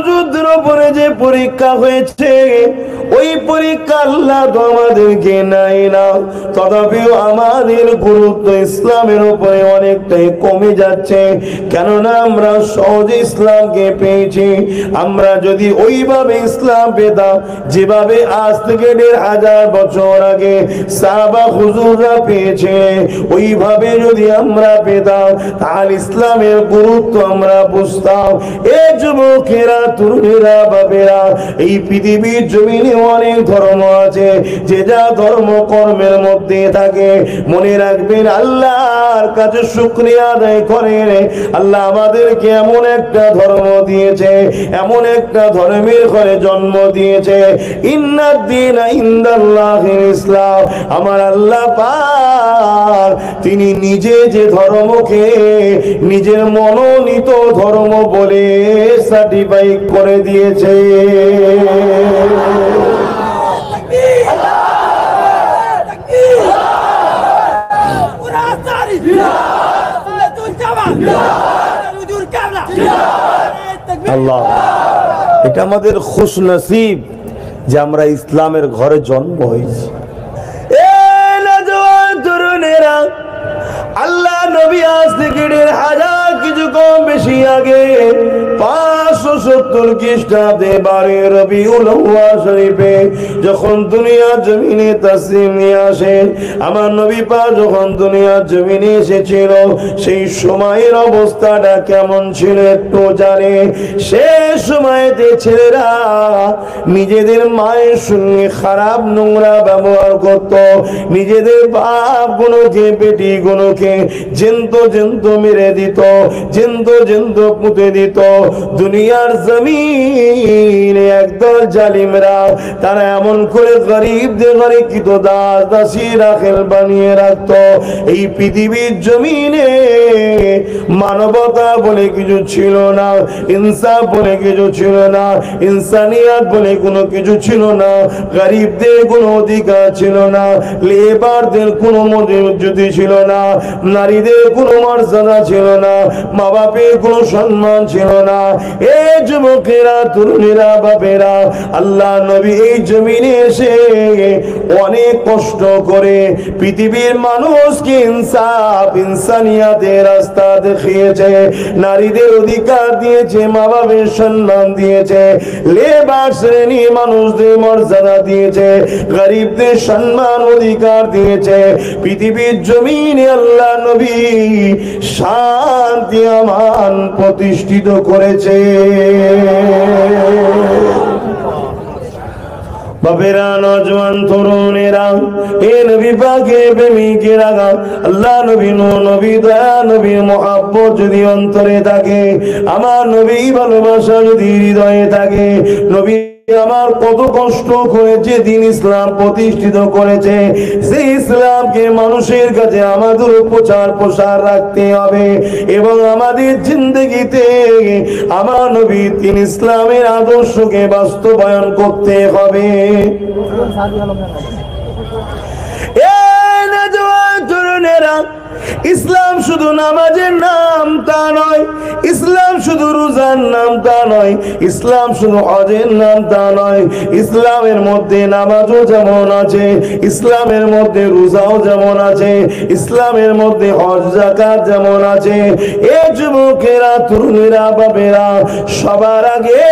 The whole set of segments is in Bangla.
হুজুরদের উপরে যে পরীক্ষা হয়েছে, ওই পরীক্ষা আল্লাহ তো আমাদেরকে নাই না, তথাপিও আমাদের গুরুত্ব ইসলামের উপরে অনেকটাই কমে যাচ্ছে। কেননা আমরা সহজে ইসলামকে পেয়েছি। আমরা যদি ওইভাবে ইসলাম পেতাম যেভাবে আজ থেকে ১৫০০ বছর আগে সাহাবা হুজুররা পেয়েছে, ওইভাবে যদি আমরা পেতাম তাহলে ইসলামের গুরুত্ব আমরা বুঝতাম। এই যুবকেরা, তরুণেরা, বাবেরা, এই পৃথিবীর জমিনে অনেক ধর্ম আছে, যে যা ধর্ম কর্মের মধ্যে থাকে। মনে রাখবেন, আল্লাহর কাছে শুকরিয়া আদায় করেন। আল্লাহ আমাদেরকে এমন একটা ধর্ম দিয়েছে, এমন একটা ধর্মের ঘরে জন্ম দিয়েছে। ইন্নাদ-দীনা ইনদাল্লাহিল ইসলাম। আমার আল্লাহ পাক তিনি নিজে যে ধর্মকে নিজের মনোনীত ধর্ম বলে সার্টিফাই করে দিয়েছে। আল্লাহ, এটা আমাদের খুশনসিব যে আমরা ইসলামের ঘরে জন্ম হয়েছি। তরুণেরা, আল্লাহ নবী আজ থেকে ১৫০০ কিছু কম বেশি আগে ৫৭০ খ্রিস্টাব্দে ১২ রবিউল আউয়াল শরীফে যখন দুনিয়ার জমিনে তাসলিম নিয়ে আসেন, আমার নবী পাক যখন দুনিয়ার জমিনে এসেছিল, সেই সময়ের অবস্থাটা কেমন ছিল একটু জানে। সে সময়তে ছেলেরা নিজেদের মায়ের সঙ্গে খারাপ নোংরা ব্যবহার করত, নিজেদের বাপ গুলোকে, বেটি গুলোকে জেন্ত জেন্ত মেরে দিত, জেন্ত জেন্ত পুঁতে দিত। দুনিয়ার জমিনে একদল জালিমরা তারা এমন করে গরিবদের ঘরে কৃত দাস দাসী রাখেল বানিয়ে রাখত। এই পৃথিবীর জমিনে মানবতা বলে কিছু ছিল না, ইনসাফ বলে কিছু ছিল না, ইনসানিয়াত বলে কোনো কিছু ছিল না, গরিবদের কোনো অধিকার ছিল না, লেবারদের কোনো মর্যাদা ছিল না, নারীদের কোনো মর্যাদা ছিল না, মা বাপের কোনো সম্মান ছিল না। এই যুবকেরা, তরুণেরা, বাপেরা, আল্লাহ নবী এই জমিনে এসে অনেক কষ্ট করে পৃথিবীর মানুষকে ইনসাফ, ইনসানিয়াতের রাস্তা দেখিয়েছে, নারীদের অধিকার দিয়েছে, মা বাপের সম্মান দিয়েছে, লেবার শ্রেণী মানুষদের মর্যাদা দিয়েছে, গরিবদের সম্মান অধিকার দিয়েছে। পৃথিবীর জমিনে আল্লাহ নবী শান্তি আমান প্রতিষ্ঠিত করেছে। বাবেরা, নজওয়ান, তরুণেরা, এ নবী পাকের প্রেমিকেরা, আল্লাহ নবী, নবী, দয়া নবীর মহব্বত যদি অন্তরে থাকে, আমার নবী ভালোবাসা যদি হৃদয়ে থাকে, নবী আমার কত কষ্ট করেছে দিন ইসলাম প্রতিষ্ঠিত করেছে, সেই ইসলামকে মানুষের কাছে আমাদের প্রচার প্রসার রাখতে হবে এবং আমাদের জিন্দগিতে আমার নবী তিন ইসলামের আদর্শকে বাস্তবায়ন করতে হবে। ইসলাম শুধু নামাজের নাম তা নয়, ইসলাম শুধু রোজার নাম তা নয়, ইসলাম শুধু হজের নাম তা নয়। ইসলামের মধ্যে নামাজও যেমন আছে, ইসলামের মধ্যে রোজাও যেমন আছে, ইসলামের মধ্যে হজ যাকাত যেমন আছে। এ যুবকেরা, তরুণেরা, বাবেরা, সবার আগে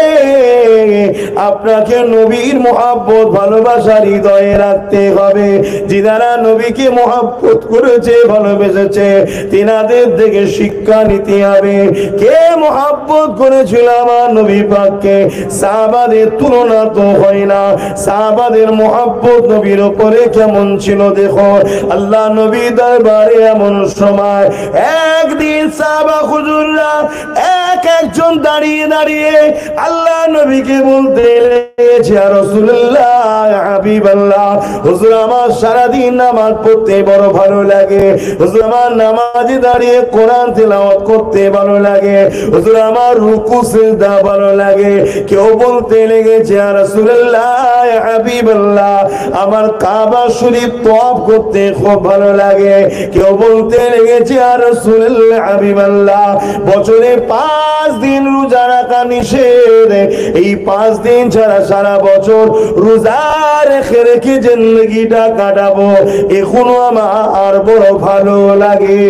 আপনাকে নবীর মহব্বত, ভালোবাসা হৃদয়ে রাখতে হবে। যারা নবীকে মহব্বত করেছে, ভালোবেসেছে, তিনাদের থেকে শিক্ষা নিতে হবে। কে মহব্বত করেছিল আমার নবী পাককে? সাহাবাদের তুলনা তো হয় না। সাহাবাদের মহব্বত নবীর উপরে কেমন ছিল দেখো। আল্লাহ নবী দরবারে এমন সময় একদিন সাহাবা হুজুররা একজন দাঁড়িয়ে দাঁড়িয়ে আল্লাহ নবীকে বলতে লেগেছে, ইয়া রাসূলুল্লাহ, ইয়া হাবিবাল্লাহ, হুজুর আমার সারাদিন নামাজ পড়তে বড় ভালো লাগে, হুজুর আমার নামাজে দাঁড়িয়ে কোরআন তেলাওয়াত করতে ভালো লাগে, হুজুর আমার রুকু সিজদা ভালো লাগে। কেউ বলতে লেগেছে, ইয়া রাসূলুল্লাহ, ইয়া হাবিবাল্লাহ, আমার কাবা শরীফ তওয়াফ করতে খুব ভালো লাগে। কেউ বলতে লেগেছে, ইয়া রাসূলুল্লাহ, হাবিবাল্লাহ, বছরে 5 5 দিন রোজা রাখা নিষেধ, এই 5 দিন ছাড়া সারা বছর রোজা রেখে রেখে জিন্দেগিটা কাটাবো, এখনো আমার বড় ভালো লাগে।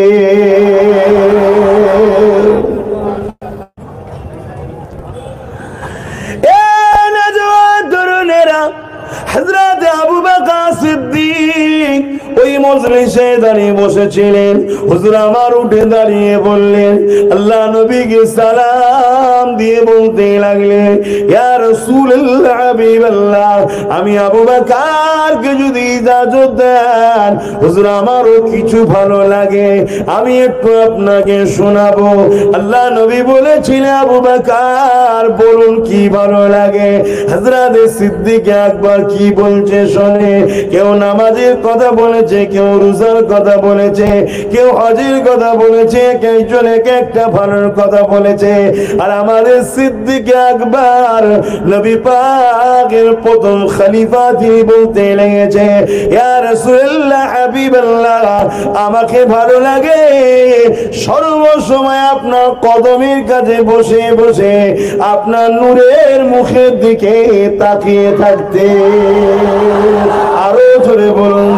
হযরত আবু বকর সিদ্দিক ওই মজলিসে দাঁড়িয়ে বসেছিলেন। হুজুর আমার উঠে দাঁড়িয়ে বললেন, আল্লাহ নবীকে সালাম দিয়ে বলতে লাগলেন, ইয়া রাসূলুল্লাহ হাবিবাল্লাহ, আমি আবু বকরকে যদি ইজাজত দেন হুজুর আমারও কিছু ভালো লাগে, আমি একটু আপনাকে শোনাবো। আল্লাহ নবী বলেছিলেন, আবু বকর বলুন কি ভালো লাগে। হযরত সিদ্দিক একবার কি বলছে শোনে। কেউ নামাজের কথা বলেছে, কেউ রোজার কথা বলেছে, কেউ হজের কথা বলেছে, কেউ এক একটা ভালোর কথা বলেছে। আর আমাদের সিদ্দিক আকবর নবী পাকের প্রথম খলিফা, তিনি বলতে লেগেছে, ইয়া রাসূলুল্লাহ হাবিবাল্লাহ, আমাকে ভালো লাগে সর্বসময় আপনার কদমের কাছে বসে বসে আপনার নূরের মুখের দিকে তাকিয়ে থাকতে। আরো জোরে বলুন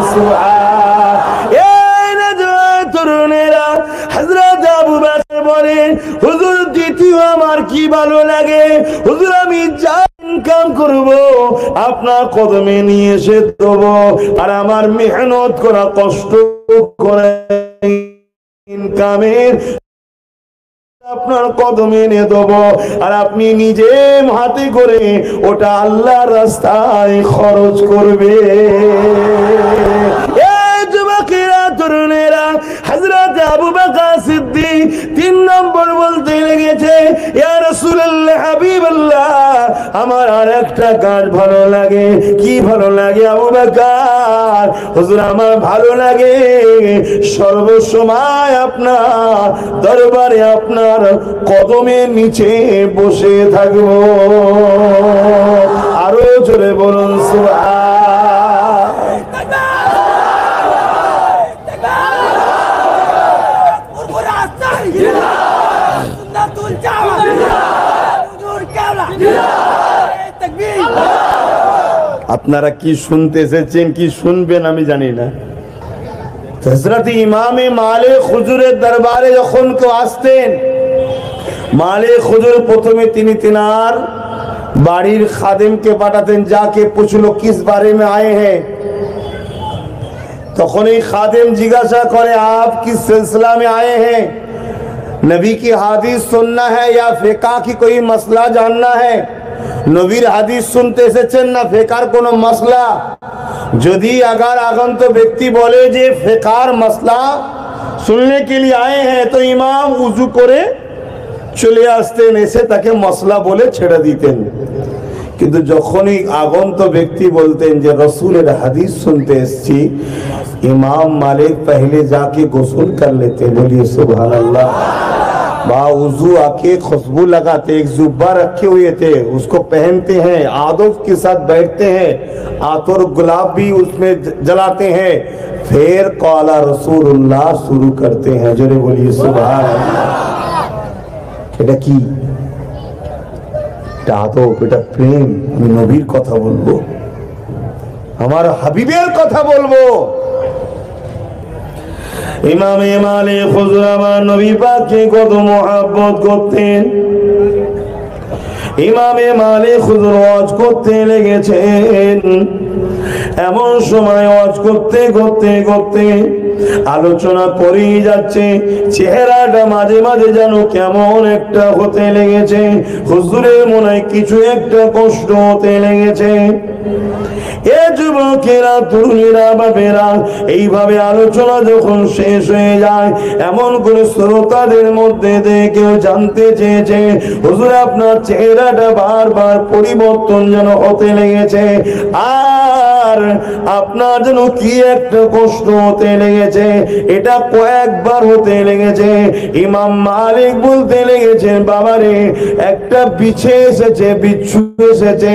তরুণেরা, হযরত আবু বকর বলেন, হুজুর দ্বিতীয় আমার কি ভালো লাগে, হুজুর আমি যা ইনকাম করব আপনার কদমে নিয়ে এসে দেবো, আর আমার মেহনত করা কষ্ট করে ইনকামের আপনার কদমে এনে দেবো, আর আপনি নিজে হাতে করে ওটা আল্লাহর রাস্তায় খরচ করবে। তরুণেরা, হযরত আবু বকর সিদ্দিক 3 নম্বর বলতে লেগেছে, ইয়া রাসূলুল্লাহ হাবিবাল্লাহ, আমার আরেকটা কাজ ভালো লাগে। কি ভালো লাগে আবু বকর? হুজুর আমার ভালো লাগে সর্বসময় আপনার দরবারে আপনার কদমের নিচে বসে থাকবো। আরো জোরে বলুন সুবহান। আপনারা কি শুনতে এসেছেন, কি শুনবেন আমি জানি না। হযরত ইমামে মালিক হুজুরের দরবারে যখন কেউ আসতেন, মালিক হুজুর প্রথমে তিনি তিনার বাড়ির খাদেমকে পাঠাতেন, যাকে পুছলো কিস বারে মে আয়ে হ্যাঁ। তখন এই খাদেম জিজ্ঞাসা করে, আপ কিস সিলসিলা মে আয়ে হ্যাঁ, नबी की हादीस सुनना है या फिका की कोई मसला जानना है? नबीर हादीस सुनते এসেছেন না ফিকার কোনো মসলা? যদি अगर আগন্ত ব্যক্তি বলে যে ফিকার মসলা सुनने के लिए आए हैं, तो ইমাম উযু করে চলে আসতেন, এসে তাকে মসলা বলে ছেড়ে দিতেন। কিন্তু যখনই আগন্ত ব্যক্তি বলতেন যে রাসূলের হাদিস শুনতে এসেছি, इमाम मालिक पहले जाके गुस्ल कर लेते। बोलिए सुभान अल्लाह। बावजू आके खुशबू लगाते, एक जुब्बा रखे हुए थे उसको पहनते हैं, आदब के साथ बैठते हैं, आतुर गुलाब भी उसमें जलाते हैं, फिर कौला रसूलुल्लाह शुरू करते हैं। जोरे बोलिए सुभान अल्लाह। এটা কি? এটা আদব, এটা প্রেম। আমি নবীর কথা বলবো, আমার হাবিবের কথা বলবো। ইমামে মালিক হুজুর আমার নবী পাককে কত মহব্বত করতেন। ইমামে মালিক হুজুর ওয়াজ করতে লেগেছেন। এমন সময় ওয়াজ করতে করতে করতে আলোচনা করেই যাচ্ছে, চেহারাটা মাঝে মাঝে যেন কেমন একটা হতে লেগেছে, হুজুরের মনে হয় কিছু একটা কষ্ট হতে লেগেছে। এ যুবকেরা, তরুণীরা, বাবেরা, এইভাবে আলোচনা যখন শেষ হয়ে যায়, এমন করে শ্রোতাদের মধ্যে দিয়ে কেউ জানতে চেয়েছে, হুজুর আপনার চেহারাটা বারবার পরিবর্তন যেন হতে লেগেছে। আর আমার আপনার যেন কি একটা কষ্ট হতে লেগেছে, এটা কয়েকবার হতে লেগেছে। ইমাম মালিক বলতে লেগেছেন, বাবারে একটা বিছে এসেছে, বিচ্ছু এসেছে,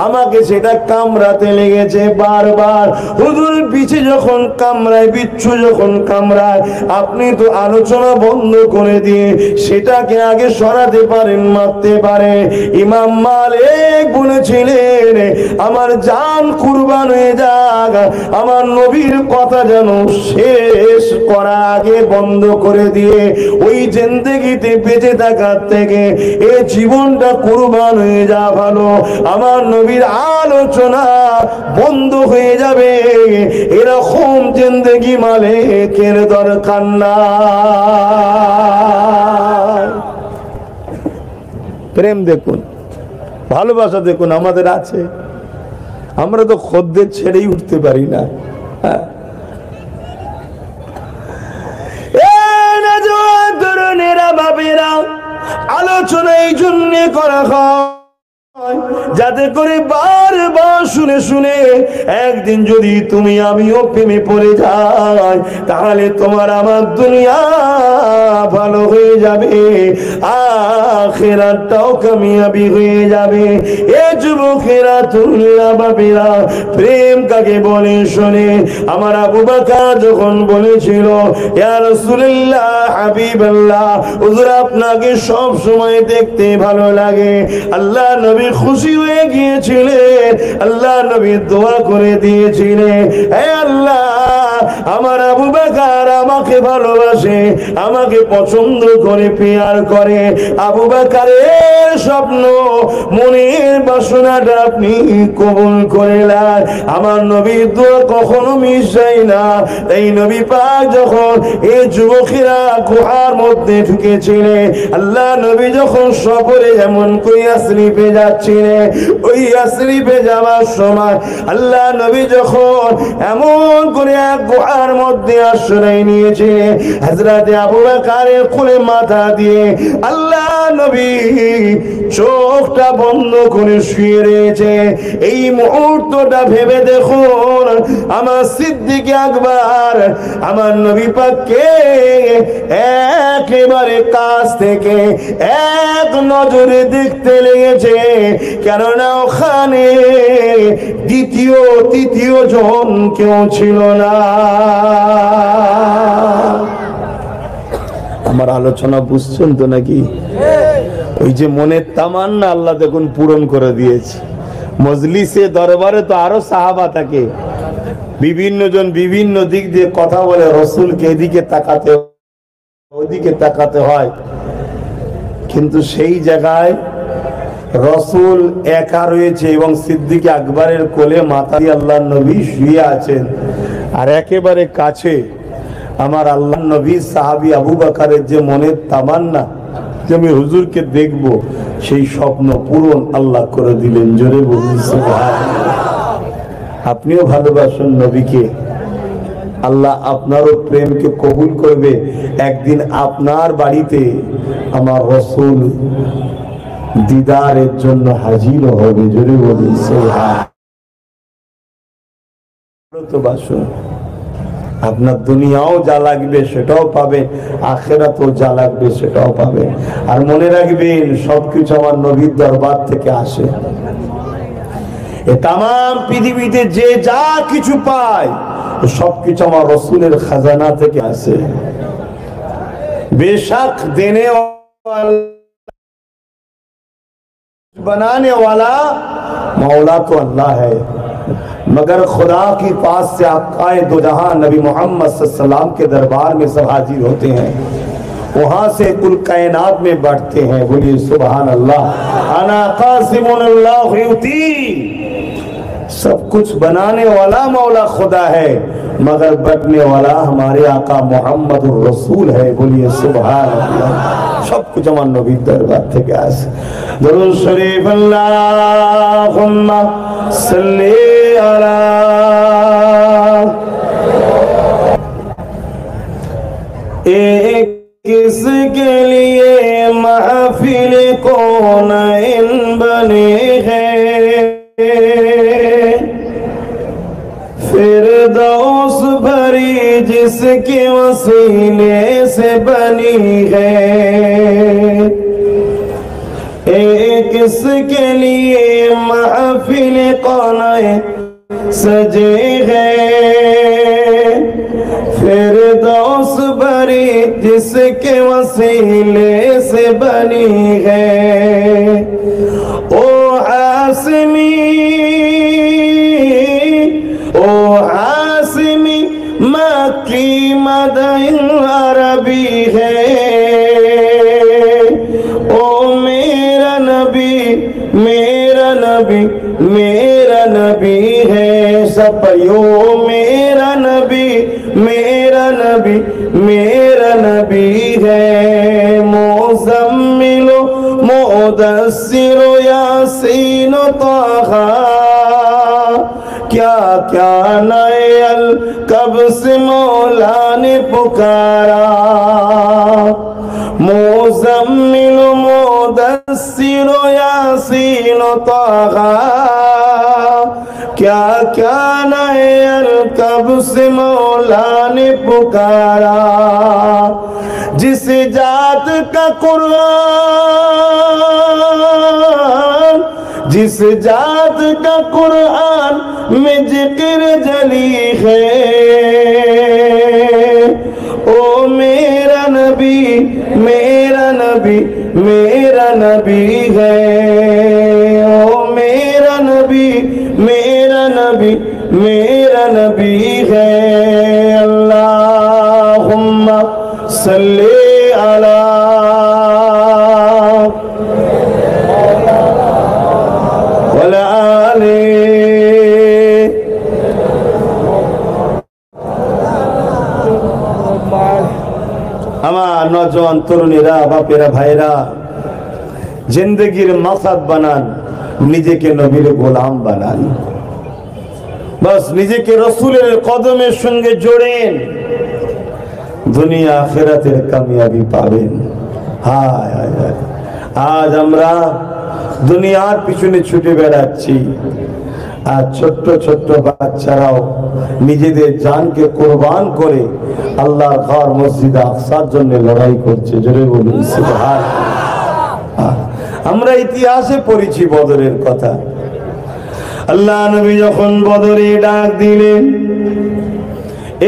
আমাকে সেটা কামড়াতে লেগেছে বারবার। হুজুর বিছে যখন কামড়ায়, বিচ্ছু যখন কামড়ায়, আপনি তো আলোচনা বন্ধ করে দিয়ে সেটাকে আগে সরাতে পারেন, মারতে পারে। ইমাম মালিক বলেছিলেন, আমার জান কুরবান হয়ে যাক, আমার নবীর কথা যেন শেষ করা আগে বন্ধ করে দিয়ে ওই জিন্দেগিতে বেঁচে থাকার থেকে এই জীবনটা কুরবান হয়ে যা ভালো। আমার নবীর আলোচনা বন্ধ হয়ে যাবে, এরকম জিন্দেগি মালিকের দরকার না। প্রেম দেখুন, ভালোবাসা দেখুন আমাদের আছে, আমরা তো খদ্দের ছেড়েই উঠতে পারি না। আলোচনা এই জন্য করা হয় যাতে করে বারবার শুনে শুনে একদিন যদি তুমি আমিও প্রেমে পড়ে যাই, তাহলে তোমার আমার দুনিয়া ভালো হয়ে যাবে, আখিরাতটাও কামিয়াবি হয়ে যাবে। এ যুবকেরা, তুল্লা বাবেরা, প্রেম কাকে বলে শোনে। আমার আবু বকর যখন বলেছিল, ইয়া রাসূলুল্লাহ, হাবিবাল্লাহ, হুজুর আপনাকে সব সময় দেখতে ভালো লাগে, আল্লাহ নবী খুশি হয়ে গিয়েছিলেন, আল্লাহ নবী দোয়া করে দিয়েছিলেন, হে আল্লাহ, আমার আবু বকর আমাকে ভালোবাসে, আমাকে পছন্দ করে, পেয়ার করে। আবু বকরের স্বপ্ন, মনের বাসনাটা আপনি কবুল করে নেন। আমার নবীর দোয়া কখনো মিস যায় না। এই নবী পাক যখন এই যুবকেরা গুহার মধ্যে ঢুকেছিলেন, আল্লাহ নবী যখন সফরে এমন করে ইয়াসরিবে যাচ্ছিলেন, ওই ইয়াসরিবে যাওয়ার সময় আল্লাহ নবী যখন এমন করে এক গুহার মধ্যে আশ্রয় নিয়েছে, হযরত আবু বকরের কোলে মাথা দিয়ে আল্লাহ নবী চোখটা বন্ধ করে শুয়ে রয়েছে। এই মুহূর্তটা ভেবে দেখুন, আমার সিদ্দিক আকবর আমার নবী পাককে একেবারে কাছ থেকে এক নজরে দেখতে লেগেছে, কেননা ওখানে দ্বিতীয় তৃতীয় জন কেউ ছিল না। আমার আলোচনা বুঝছেন তো নাকি? ওই যে মনের তামান্না আল্লাহ দেখুন পূরণ করে দিয়েছে। মজলিসে দরবারে তো আরো সাহাবা থাকে, বিভিন্ন জন বিভিন্ন দিক দিয়ে কথা বলে, রসুলকে এদিকে তাকাতে ওদিকে তাকাতে হয়, কিন্তু সেই জায়গায় রসুল একা রয়েছে এবং সিদ্দিক আকবরের কোলে মাথা দিয়ে আল্লাহ নবী শুয়ে আছেন, আর একেবারে কাছে আমার আল্লাহ নবী সাহাবী আবু বকরের যে মনের তামান্না যে আমি হুজুরকে দেখব, সেই স্বপ্ন পূরণ আল্লাহ করে দিলেন। জোরে বলুন সুবহানাল্লাহ। আপনিও ভালোবাসুন নবীকে, আল্লাহ আপনারও প্রেমকে কবুল করবে। একদিন আপনার বাড়িতে আমার রসুল দিদারের জন্য হাজির হবে। জোরে বলুন সুবহানাল্লাহ। আপনার দুনিয়াও যা লাগবে সেটাও পাবে, আখিরাতেও যা লাগবে সেটাও পাবে। আর মনে রাখবেন, সবকিছু আমার নবীর দরবার থেকে আসে। এ তামাম পৃথিবীতে যে যা কিছু পায় সবকিছু আমার রসুলের খাজানা থেকে আসে। बेशक देने वाला बनाने वाला मौला तो अल्लाह है, मगर खुदा की पास से आकाए दो जहां नबी मोहम्मद सल्लल्लाहु अलैहि वसल्लम के दरबार में सब हाजिर होते हैं, वहां से कुल कायनात में बढ़ते हैं। बोलिए सुभान अल्लाह। अना कासिमुल्लाह युती, सब कुछ बनाने वाला मौला खुदा है, मगर बटने वाला हमारे आका मोहम्मद रसूल है। बोलिए सुभान अल्लाह। सब कुछ हमारे नबी दरबार थे। दुरूद शरीफ अल्लाहुम्मा सल्ली अला। एक किसके लिए महफिल कौन बने हैं, किसके वसीले से बनी है, किसके लिए महफिल कौन सजे हैं, फिरदौस भरी जिसके वसीले से बनी है। ओ हासिमी, ओ हासिमी मक्की मदइन अरबी है। ओ मेरा नबी, मेरा नबी, मेरा नबी है। सब पढ़ियो, मेरा नबी, मेरा नबी, मेरा नबी है। मुज़म्मिलो मुदस्सिरो यासीनो ताहा, क्या क्या नए अल कब से मौला ने पुकारा। मुज़म्मिलो मुदस्सिरो यासीनो ताहा, क्या क्या नए अल कब से मौला ने पुकारा। जिस जात का कुरान, जिस जात का कुरान में जिक्र जली है। ओ मेरा नबी, मेरा नबी, मेरा नबी है। ओ मेरा नबी, मेरा नबी, मेरा नबी है। अल्लाहुम्मा सल्ली अला वला आले। আমার নওজোয়ান তরুণীরা, বাপেরা, ভাইরা, জিন্দেগির মাকসাদ বানান, নিজেকে নবীর গোলাম বানান। বাস নিজেকে রসুলের কদমের সঙ্গে জোড়েন, দুনিয়া আখিরাতের কামিয়াবি পাবেন। হায় হায় হায়, আজ আমরা দুনিয়ার পিছনে ছুটে বেড়াচ্ছি, আর ছোট্ট ছোট্ট বাচ্চারাও নিজেদের জানকে কোরবান করে আল্লাহর ঘর মসজিদ আকসার জন্য লড়াই করছে। জোরে বলুন সুবহানাল্লাহ। আমরা ইতিহাসে পড়েছি বদরের কথা। আল্লাহ নবী যখন বদরে ডাক দিলেন,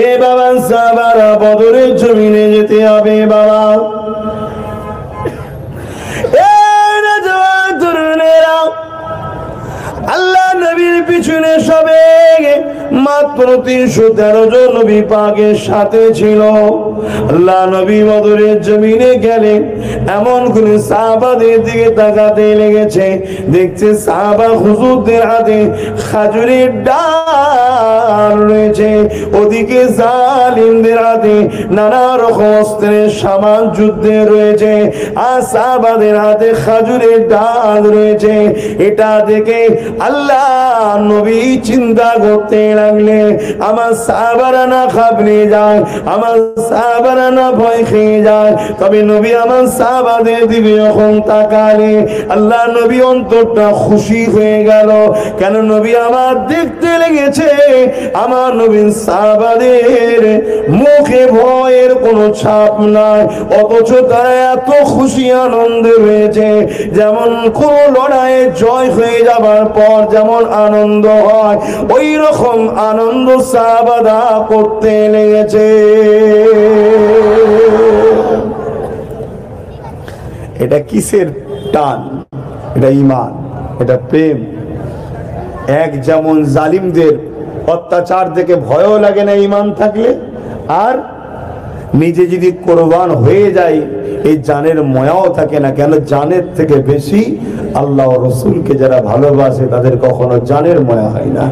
এ বাবা সাহাবারা বদরের জমিনে যেতে হবে বাবা। আল্লাহ নবীর পিছনে সবে মাত্র 313 জন নবী পাকের সাথে ছিল। আল্লাহ নবী বদরের জমিনে গেলেন, এমন করে সাহাবাদের দিকে তাকাতে লেগেছে, দেখছে সাহাবা হুজুরদের হাতে খাজুরের ডাল রয়েছে, ওদিকে জালিমদের হাতে নানা রকম অস্ত্রের সামান যুদ্ধে রয়েছে, আর সাহাবাদের হাতে খাজুরের ডাল রয়েছে। এটা দেখে আল্লাহ নবী চিন্তা করতে লাগলে, আমার সাহাবারা না ঘাবড়ে যায়, আমার সাহাবারা না ভয় খেয়ে যায়। তবে নবী আমার সাহাবাদের দিকে যখন তাকালে, আল্লাহ নবী অন্তরটা খুশি হয়ে গেল। কেন নবী আমার দেখতে লেগেছে আমার নবীর সাহাবাদের মুখে ভয়ের কোনো ছাপ নাই, অথচ তারা এত খুশি আনন্দে রয়েছে। যেমন কোন লড়াইয়ে জয় হয়ে যাবার পর যেমন আনন্দ হয়, ওই রকম আনন্দ সাহাবারা করতে লেগেছে। এটা কিসের টান? এটা ঈমান, এটা প্রেম। এক যেমন জালিমদের অত্যাচার দেখে ভয়ও লাগে না ঈমান থাকলে, আর নিজে যদি কোরবান হয়ে যায় এই জানের ময়াও থাকে না। কেন? জানের থেকে বেশি আল্লাহ রসুলকে যারা ভালোবাসে তাদের কখনো জানের ময়া হয় না।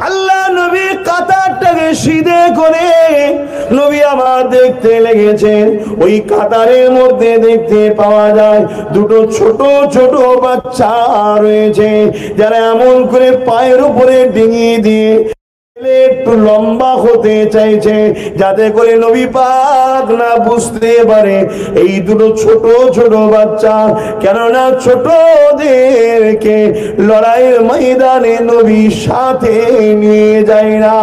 আল্লাহ নবী কাতারটাকে সিধে করে নবী আমার দেখতে লেগেছেন। ওই কাতারের মধ্যে দেখতে পাওয়া যায় দুটো ছোট ছোট বাচ্চা রয়েছে, যারা এমন করে পায়ের উপরে ডিঙিয়ে দিয়ে একটু লম্বা হতে চাইছে যাতে করে নবী পাক না বুঝতে পারে এই দুটো ছোট ছোট বাচ্চা, কেননা ছোটদেরকে লড়াইয়ের ময়দানে নবী সাথে নিয়ে যায় না।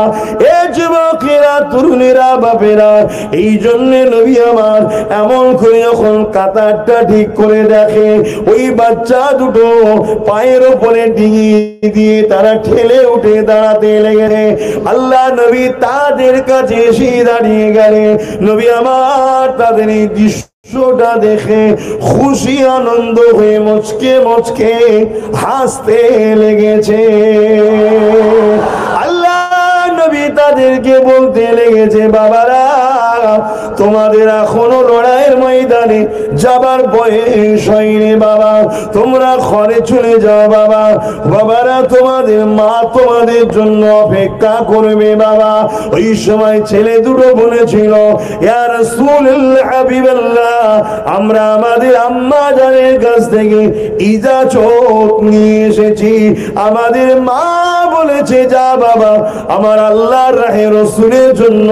এ যুবকেরা, তরুণেরা, বাপেরা, এই জন্য নবী আমার এমন করে যখন কাতারটা ঠিক করে দেখে ওই বাচ্চা দুটো পায়ের উপরে ডিঙি দিয়ে তারা ঠেলে উঠে দাঁড়াতে লেগে, আল্লাহ নবী তাদের কাছে এসে দাঁড়িয়ে গেলেন। নবী আমার তাদের এই দৃশ্যটা দেখে খুশি আনন্দ হয়ে মুচকে মুচকে হাসতে লেগেছে। আল্লাহ নবী তাদেরকে বলতে লেগেছে, বাবারা তোমাদের এখনো লড়াইয়ের ময়দানে যাবার বয়স হয়নি বাবা, তোমরা ঘরে চলে যাও বাবা। বাবারা তোমাদের মা তোমাদের জন্য অপেক্ষা করবে বাবা। ওই সময় ছেলে দুটো বলেছিল, ইয়া রাসূলুল্লাহ, হাবিবাল্লাহ, আমরা আমাদের আম্মা জানের কাছ থেকে ইজাজত নিয়ে এসেছি। আমাদের মা বলেছে, যা বাবা আমার আল্লাহর রাহে রাসূলের জন্য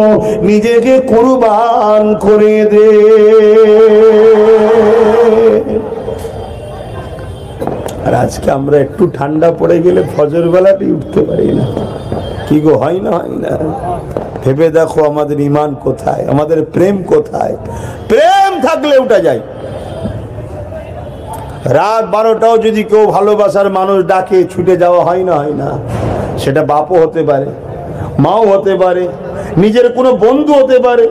নিজেকে কুরবান করে দে। আর আজকে আমরা একটু ঠান্ডা পড়ে গেলে ফজর বেলাতেই উঠতে পারি না। কি গো, হয় না? হয় না? ভেবে দেখো আমাদের ঈমান কোথায়, আমাদের প্রেম কোথায়? প্রেম থাকলে উঠা যায়। রাত 12টাও যদি কেউ ভালোবাসার মানুষ ডাকে ছুটে যাওয়া হয় না? হয় না? সেটা বাপও হতে পারে, মাও হতে পারে, নিজের কোনো বন্ধু হতে পারে,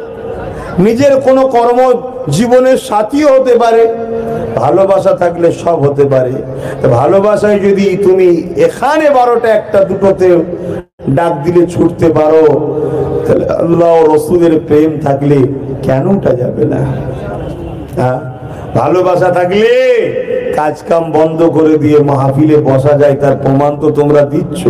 নিজের কোনো কর্ম জীবনের সাথীও হতে পারে। ভালোবাসা থাকলে সব হতে পারে। ভালোবাসায় যদি তুমি এখানে 12টা 1টা 2টোতে ডাক দিলে ছুটতে পারো, তাহলে আল্লাহ ও রাসূলের প্রেম থাকলে কেন উঠা যাবে না? হ্যাঁ, ভালোবাসা থাকলে কাজ কাম বন্ধ করে দিয়ে মাহফিলে বসা যায়, তার প্রমাণ তো তোমরা দিচ্ছ।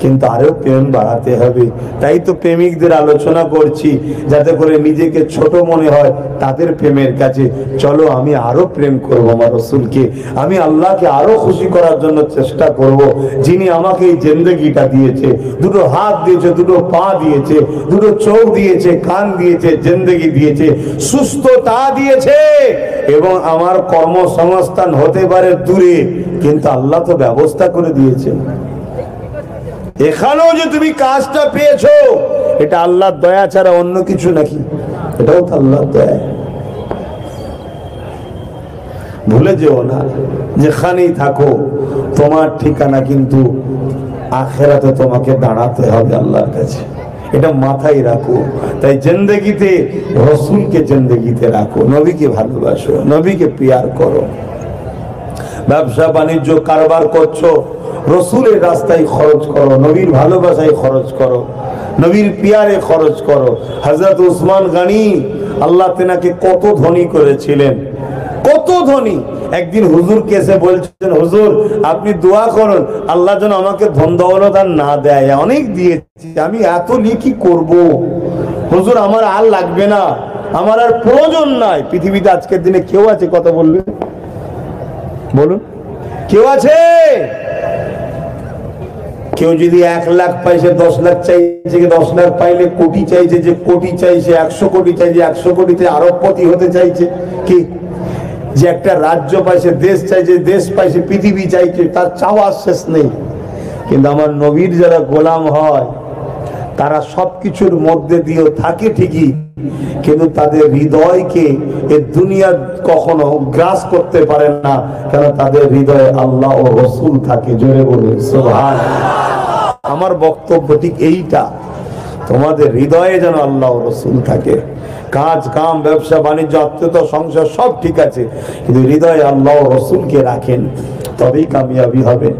কিন্তু আরো প্রেম বাড়াতে হবে। তাই তো প্রেমিকদের আলোচনা করছি, যাতে করে নিজেকে ছোট মনে হয় তাদের প্রেমের কাছে। চলো আমি আরো প্রেম করব আমার রাসূলকে, আমি আল্লাহকে আরো খুশি করার জন্য চেষ্টা করব, যিনি আমাকে এই জিন্দেগিটা দিয়েছে, দুটো হাত দিয়েছে, দুটো পা দিয়েছে, দুটো চোখ দিয়েছে, কান দিয়েছে, জিন্দেগি দিয়েছে, সুস্থতা দিয়েছে, এবং আমার কর্মসংস্থান হতে পারে দূরে, কিন্তু আল্লাহ তো ব্যবস্থা করে দিয়েছে। এখানেও যে তুমি কাজটা পেয়েছো, এটা আল্লাহর দয়া ছাড়া অন্য কিছু নাকি? এটাও তো আল্লাহর দয়া। ভুলে যেও না, যেখানেই থাকো তোমার ঠিকানা কিন্তু আখিরাতে তোমাকে দাঁড়াতে হবে আল্লাহর কাছে। এটা মাথায় রাখো। তাই জিন্দেগিতে রাসূলকে জিন্দেগিতে রাখো, নবীকে ভালোবাসো, নবীকে প্যার করো। ব্যবসা বাণিজ্য কারবার করছো, রাসূলের রাস্তায় খরচ করো, নবীর ভালোবাসায় খরচ করো, নবীর পিয়ারে খরচ করো। হযরত উসমান গনি, আল্লাহ তেনাকে কত ধনী করেছিলেন, কত ধনী। একদিন হুজুরকে এসে বলছেন, হুজুর আপনি দোয়া করুন আল্লাহ যেন আমাকে ধন দৌলত আর না দেয়, অনেক দিয়েছি, আমি এত নিয়ে কি করবো হুজুর, আমার আর লাগবে না, আমার আর প্রয়োজন নাই। পৃথিবীতে আজকের দিনে কেউ আছে কথা বলবে? বলুন, কেউ আছে? কেউ যদি 1 লাখ পাইছে 10 লাখ চাইছে, 10 লাখ পাইলে কোটি চাইছে, যে কোটি চাইছে 100 কোটি চাইছে, 100 কোটিতে আরবপতি হতে চাইছে, কি যে একটা রাজ্য পাইছে, দেশ চাইছে, দেশ পাইছে, পৃথিবী চাইছে, তার চাওয়ার শেষ নেই। কিন্তু আমার নবীর যারা গোলাম হয় তারা সবকিছুর মধ্যে দিয়েও থাকে ঠিকই, কিন্তু তাদের হৃদয়কে এই দুনিয়া কখনো গ্রাস করতে পারে না, কেন তাদের হৃদয়ে আল্লাহ ও রাসূল থাকে। জোরে বলুন সুবহানাল্লাহ। আমার বক্তব্য ঠিক এইটা, তোমাদের হৃদয়ে যেন আল্লাহ ও রাসূল থাকে। কাজ কাম ব্যবসা বাণিজ্য আত্মীয়তা সংসার সব ঠিক আছে, কিন্তু হৃদয়ে আল্লাহ ও রাসূলকে রাখেন, তবেই কামিয়াবি হবে।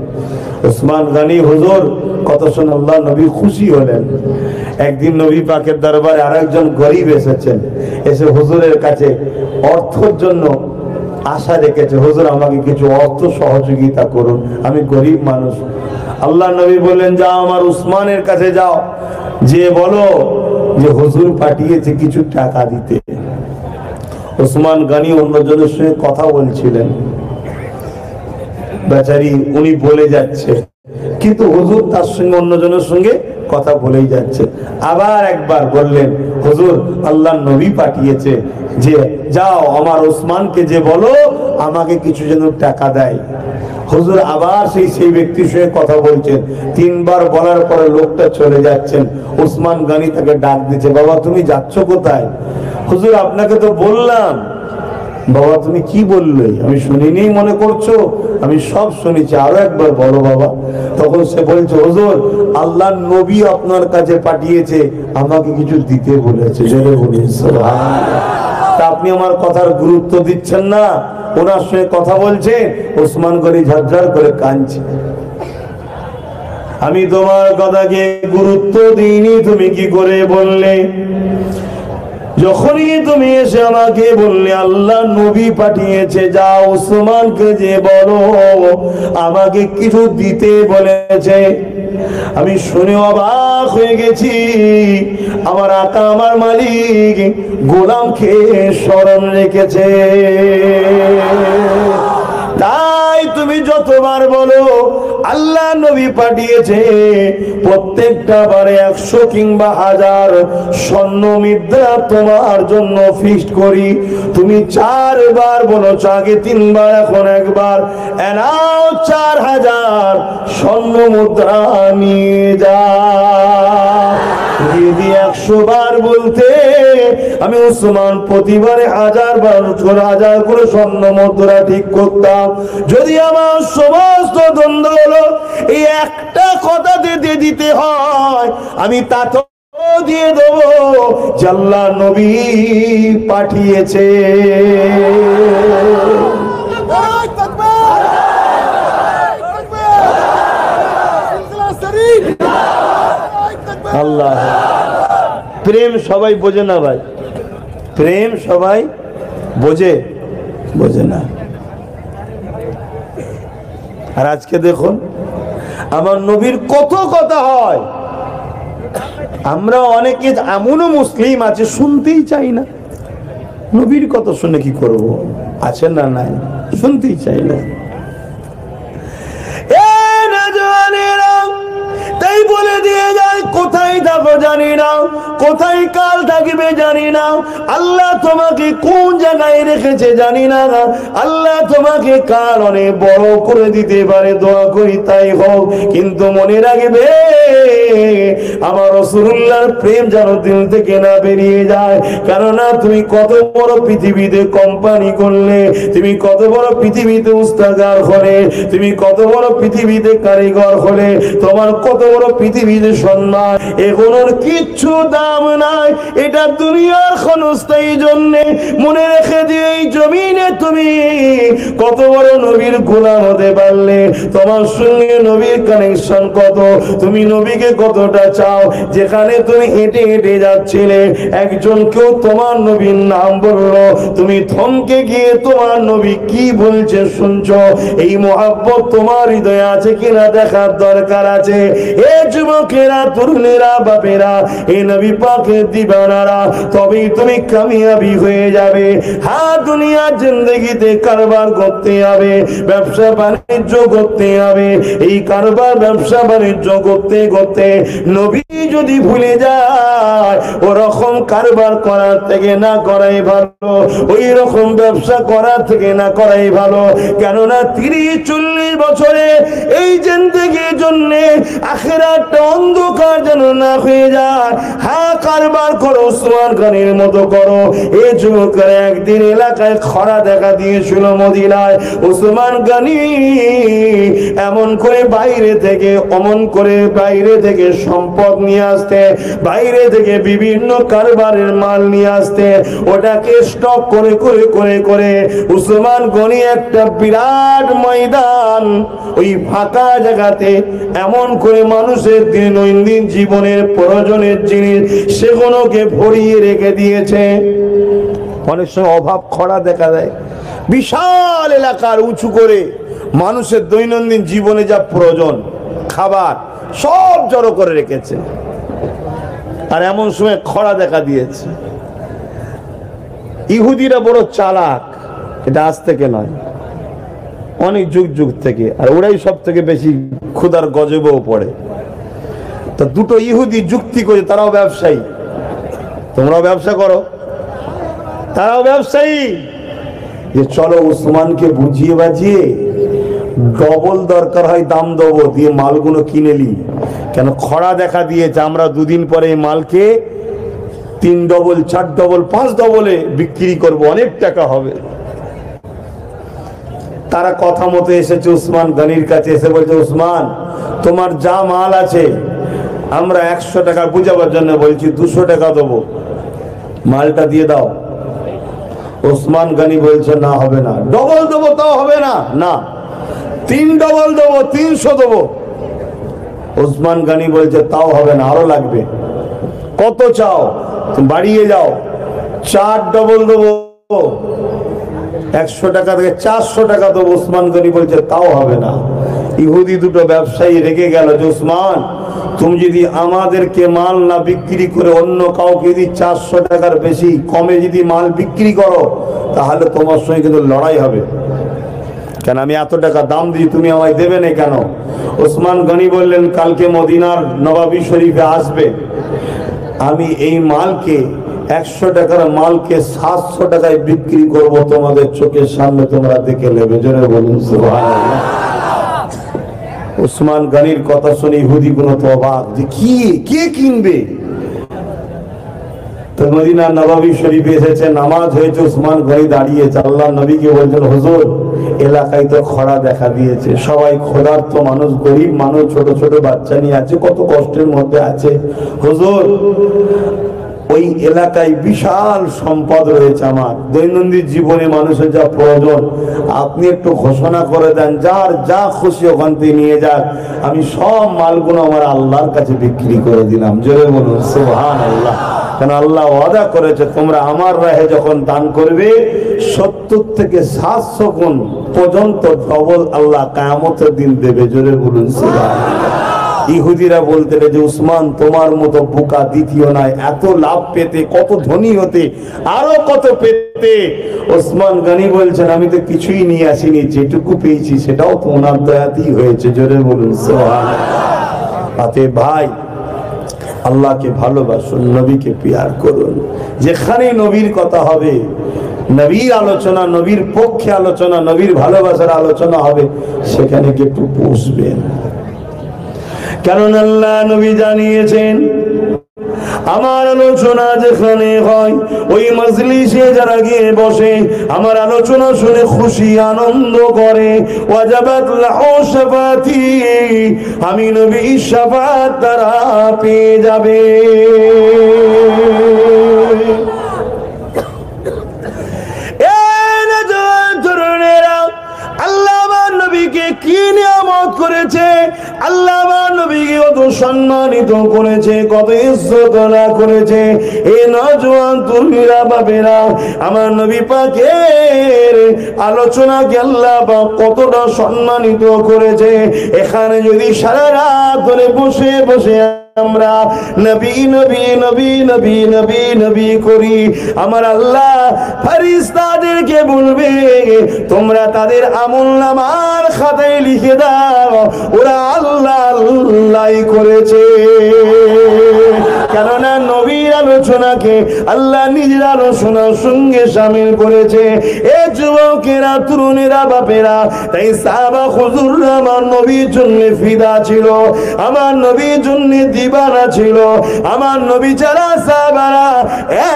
উসমান গনি হুজুর কথা শুনে আল্লাহ নবী খুশি হলেন। একদিন নবী পাকের দরবারে আরেকজন গরিব এসেছেন, এসে হুজুরের কাছে অর্থের জন্য আশা রেখেছে, হুজুর আমাকে কিছু অর্থ সহযোগিতা করুন, আমি গরিব মানুষ। আল্লাহ নবী বললেন, যাও আমার উসমানের কাছে যাও, যে বলো যে হুজুর পাঠিয়েছে কিছু টাকা দিতে। উসমান গনি অন্যজনের সঙ্গে কথা বলছিলেন, বেচারি উনি বলে যাচ্ছে, কিন্তু হুজুর তার সঙ্গে অন্যজনের সঙ্গে কথা বলেই যাচ্ছে। আবার একবার বললেন, হুজুর আল্লাহর নবী পাঠিয়েছে যে যাও আমার ওসমানকে যে বলো আমাকে কিছু যেন টাকা দেয়। হুজুর আবার সেই ব্যক্তির সঙ্গে কথা বলছেন, 3 বার বলার পরে লোকটা চলে যাচ্ছেন। ওসমান গনি তাকে ডাক দিচ্ছে, বাবা তুমি যাচ্ছ কোথায়? হুজুর আপনাকে তো বললাম। বাবা তুমি কি বললে? আমি শুনিনি মনে করছো? আমি সব শুনেছি, আরো একবার বলো বাবা। তখন সে বলছে, হুজুর আল্লাহর নবী আপনার কাছে পাঠিয়েছে, আমাকে কিছু দিতে বলেছে। তা আপনি আমার কথার গুরুত্ব দিচ্ছেন না, ওনার সঙ্গে কথা বলছে। ওসমান গনি ঝরঝর করে কাঁদছে, আমি তোমার কথাকে গুরুত্ব দিইনি, তুমি কি করে বললে? যখনই তুমি এসে আমাকে বললে আল্লাহ নবী পাঠিয়েছে, যাও ওসমানকে যে বলো আমাকে কিছু দিতে বলেছে, আমি শুনে অবাক হয়ে গেছি। আমার আকা আমার মালিক গোলামকে স্মরণ রেখেছে। তাই তুমি যতবার বলো আল্লাহ নবী পাঠিয়েছে, প্রত্যেকটা বারে 100 কিংবা 1000 স্বর্ণ মুদ্রা তোমার জন্য ফিক্সড করি। তুমি 4 বার বলেছো, আগে 3 বার, এখন 1 বার। এনাও 4000 স্বর্ণ মুদ্রা নিয়ে যা। যদি 100 বার বলতে আমি ওসমান প্রতিবারে 1000 বার 1000 করে স্বর্ণ মুদ্রা ঠিক করতাম। যদি আমার সমস্ত দ্বন্দ্ব হলো এই একটা কথা দিতে হয়, আমি তা তো দিয়ে দেবো যে আল্লাহ নবী পাঠিয়েছে। আল্লাহ প্রেম সবাই বোঝে না ভাই, প্রেম সবাই বোঝে না। আর আজকে দেখুন আমার নবীর কত কথা হয়, আমরা অনেকে এমনও মুসলিম আছে শুনতেই চাই না। নবীর কথা শুনে কি করব? আছে না নাই? শুনতেই চাই না। তাই বলে দিয়ে যায়, কোথায় থাকো জানি না, কোথায় কাল থাকবে জানি না, আল্লাহ তোমাকে কোন জায়গায় রেখেছে জানি না, আল্লাহ তোমাকে কাল অনেক বড় করে দিতে পারে, দোয়া করি তাই হোক। কিন্তু মনে রাখবে আমার রাসূলুল্লাহর প্রেম যেন দিল থেকে না বেরিয়ে যায়। কেননা তুমি কত বড় পৃথিবীতে কোম্পানি করলে, তুমি কত বড় পৃথিবীতে উস্তাদার হলে, তুমি কত বড় পৃথিবীতে কারিগর হলে, তোমার কত বড় পৃথিবীতে সম্মান, এগুলোর কিচ্ছু দাম নাই। এটা দুনিয়ার ক্ষণস্থায়ী জন্যে। মনে রেখে দিয়ে এই জমিনে তুমি কত বড় নবীর গোলাম হতে পারলে, তোমার সঙ্গে নবীর কানেকশন কত, তুমি নবীকে কতটা চাও। যেখানে তুমি হেঁটে হেঁটে যাচ্ছিলে, একজন কেউ তোমার নবীর নাম বললো, তুমি থমকে গিয়ে তোমার নবী কি বলছে শুনছো। এই মহব্বত তোমার হৃদয়ে আছে কিনা দেখার দরকার আছে। এ যুবকেরা, তরুণেরা, বাপেরা, এই নবী পাকের দিবানারা, তবেই তুমি কামিয়াবি হয়ে যাবে। হ্যাঁ, দুনিয়ার জিন্দেগিতে কারবার করতে হবে, ব্যবসা বাণিজ্য করতে হবে। এই কারবার ব্যবসা বাণিজ্য করতে করতে নবী যদি ভুলে যায়, ওরকম কারবার করার থেকে না করাই ভালো, ওই রকম ব্যবসা করার থেকে না করাই ভালো। কেননা 30-40 বছরে এই জিন্দেগির জন্য আখিরাতটা অন্ধকার যেন না হয়ে যায়। হ্যাঁ, কারবার করো, ওসমান গনির মতো করো। এই যুবকের একদিন এলাকায় খরা দেখা দিয়েছিল মদিনায়। ওসমান গনি এমন করে বাইরে থেকে অমন করে বাইরে থেকে সম্পদ নিয়ে আসতে, বাইরে থেকে বিভিন্ন কারবারের মাল নিয়ে আসতে, ওটাকে স্টক করে করে করে করে ওসমান গনি একটা বিরাট ময়দান, ওই ফাঁকা জায়গাতে এমন করে মানুষের দৈনন্দিন জীবনের প্রয়োজনের জিনিস সেগুলোকে ভরিয়ে রেখে দিয়েছে। অনেক সময় অভাব খরা দেখা দেয়, বিশাল এলাকার উঁচু করে মানুষের দৈনন্দিন জীবনে যা প্রয়োজন খাবার সব জড়ো করে রেখেছে। আর এমন সময় খরা দেখা দিয়েছে। ইহুদিরা বড় চালাক, এটা আজ থেকে নয়, অনেক যুগ যুগ থেকে। আর ওরাই সব থেকে বেশি ক্ষুধার গজবেও পড়ে। তো দুটো ইহুদি যুক্তি করে, তারাও ব্যবসায়ী, তোমরাও ব্যবসা করো, তারাও ব্যবসায়ী, যে চলো উসমানকে বুঝিয়ে বাজিয়ে ডবল দরকার হয় দাম দেবো, দিয়ে মালগুলো কিনে নি। কেন খরা দেখা দিয়েছে, আমরা দুদিন পরে এই মালকে 3 ডবল 4 ডবল 5 ডবলে বিক্রি করব, অনেক টাকা হবে। তারা কথা মতো এসেছে উসমান গনির কাছে, এসে বলছে উসমান তোমার যা মাল আছে আমরা 100 টাকা বুঝাবার জন্য বলছি, 200 টাকা দেবো, মালটা দিয়ে দাও। উসমান গনি বলছে না হবে না, ডবল দেবো তাও হবে না, না 3 ডবল দেবো, 300 দেবো। উসমান গনি বলছে তাও হবে না, আরো লাগবে। কত চাও? বাড়িয়ে যাও, 4 ডবল দেবো, 100 টাকা থেকে 400 টাকা দেবো। উসমান গনি বলছে তাও হবে না। ইহুদি দুটো ব্যবসায়ী রেগে গেল যে উসমান তুমি যদি আমাদেরকে মাল না বিক্রি করে অন্য কাউকে যদি 400 টাকার বেশি কমে যদি মাল বিক্রি করো, তাহলে তোমার সঙ্গে কিন্তু লড়াই হবে। কেন আমি এত টাকা দাম দিই, তুমি আমায় দেবে না কেন? উসমান গনি বললেন কালকে মদিনার নবাবী শরীফে আসবে, আমি এই মালকে 100 টাকার মালকে 700 টাকায় বিক্রি করব, তোমাদের চোখের সামনে তোমরা দেখে নেবে। জোরে বলুন সুবহানাল্লাহ। উসমান গনির কথা শুনে ইহুদি গুলো তো অবাক, যে কি কে কিনবে? তো মদিনার নবাবী শরীফে এসেছে, নামাজ হয়েছে, উসমান গনি দাঁড়িয়েছে, আল্লাহ নবীকে বলছেন হুজুর এলাকায় তো খরা দেখা দিয়েছে, সবাই ক্ষুধার্ত মানুষ, গরিব মানুষ, ছোট ছোট বাচ্চা নিয়ে আছে, কত কষ্টের মধ্যে আছে। হুজুর ওই এলাকায় বিশাল সম্পদ রয়েছে, আমার দৈনন্দিন জীবনে মানুষের যা প্রয়োজন, আপনি একটু ঘোষণা করে দেন, যার যা খুশি ওখান থেকে নিয়ে যাক, আমি সব মালগুলো আমার আল্লাহর কাছে বিক্রি করে দিলাম। জোরে বলুন সুবহানাল্লাহ। কারণ আল্লাহ ওয়াদা করেছে তোমরা আমার রাহে যখন দান করবে 70 থেকে 700 গুণ পর্যন্ত ডবল আল্লাহ কিয়ামতের দিন দেবে। জোরে বলুন সুবহানাল্লাহ। ইহুদিরা বলতে যে উসমান তোমার মতো বোকা দ্বিতীয় নাই, এত লাভ পেতে, কত ধনী হতে, আরো কত পেতে। উসমান গনি বলছেন আমি তো কিছুই নিয়ে আসিনি, যেটুকু পেয়েছি সেটাও তো ওনার দয়াতেই হয়েছে। জোরে বলুন সুবহানাল্লাহ। ভাই আল্লাহকে ভালোবাসুন, নবীকে প্যার করুন। যেখানে নবীর কথা হবে, নবীর আলোচনা, নবীর পক্ষে আলোচনা, নবীর ভালোবাসার আলোচনা হবে, সেখানে কি একটু বসবেন। কারণ আল্লাহ নবী জানিয়েছেন আমার আলোচনা যেখানে হয়, ওই মজলিসে যারা গিয়ে বসে আমার আলোচনা শুনে খুশি আনন্দ করে, ওয়াজাবাত লাহু শাফাতি, আমি নবী শাফাত তারা পেয়ে যাবে। আল্লাহ আমার নবীকে কি নিয়ামত করেছে, আল্লাহ আমার নবীকে কত সম্মানিত করেছে, কত ইজ্জত না করেছে। এই নওজোয়ান তরুণীরা বাবেরা, আমার নবী পাকের আলোচনাকে আল্লাহ পাক কতটা সম্মানিত করেছে। এখানে যদি সারা রাত ধরে বসে বসে আমরা নবী নবী নবী নবী নবী নবী করি, আমার আল্লাহ ফেরেশতাদেরকে বলবে তোমরা তাদের আমলনামার খাতায় লিখে দাও ওরা আল্লাহ আল্লাহই করেছে। কেননা নবীর আলোচনাকে আল্লাহ নিজের আলোচনার সঙ্গে শামিল করেছে। এ যুবকেরা, তরুণেরা, বাপেরা, তাই সাহাবা হুজুররা আমার নবীর জন্য ফিদা ছিল, আমার নবীর জন্য দিবানা ছিল। আমার নবী ছাড়া সাহাবারা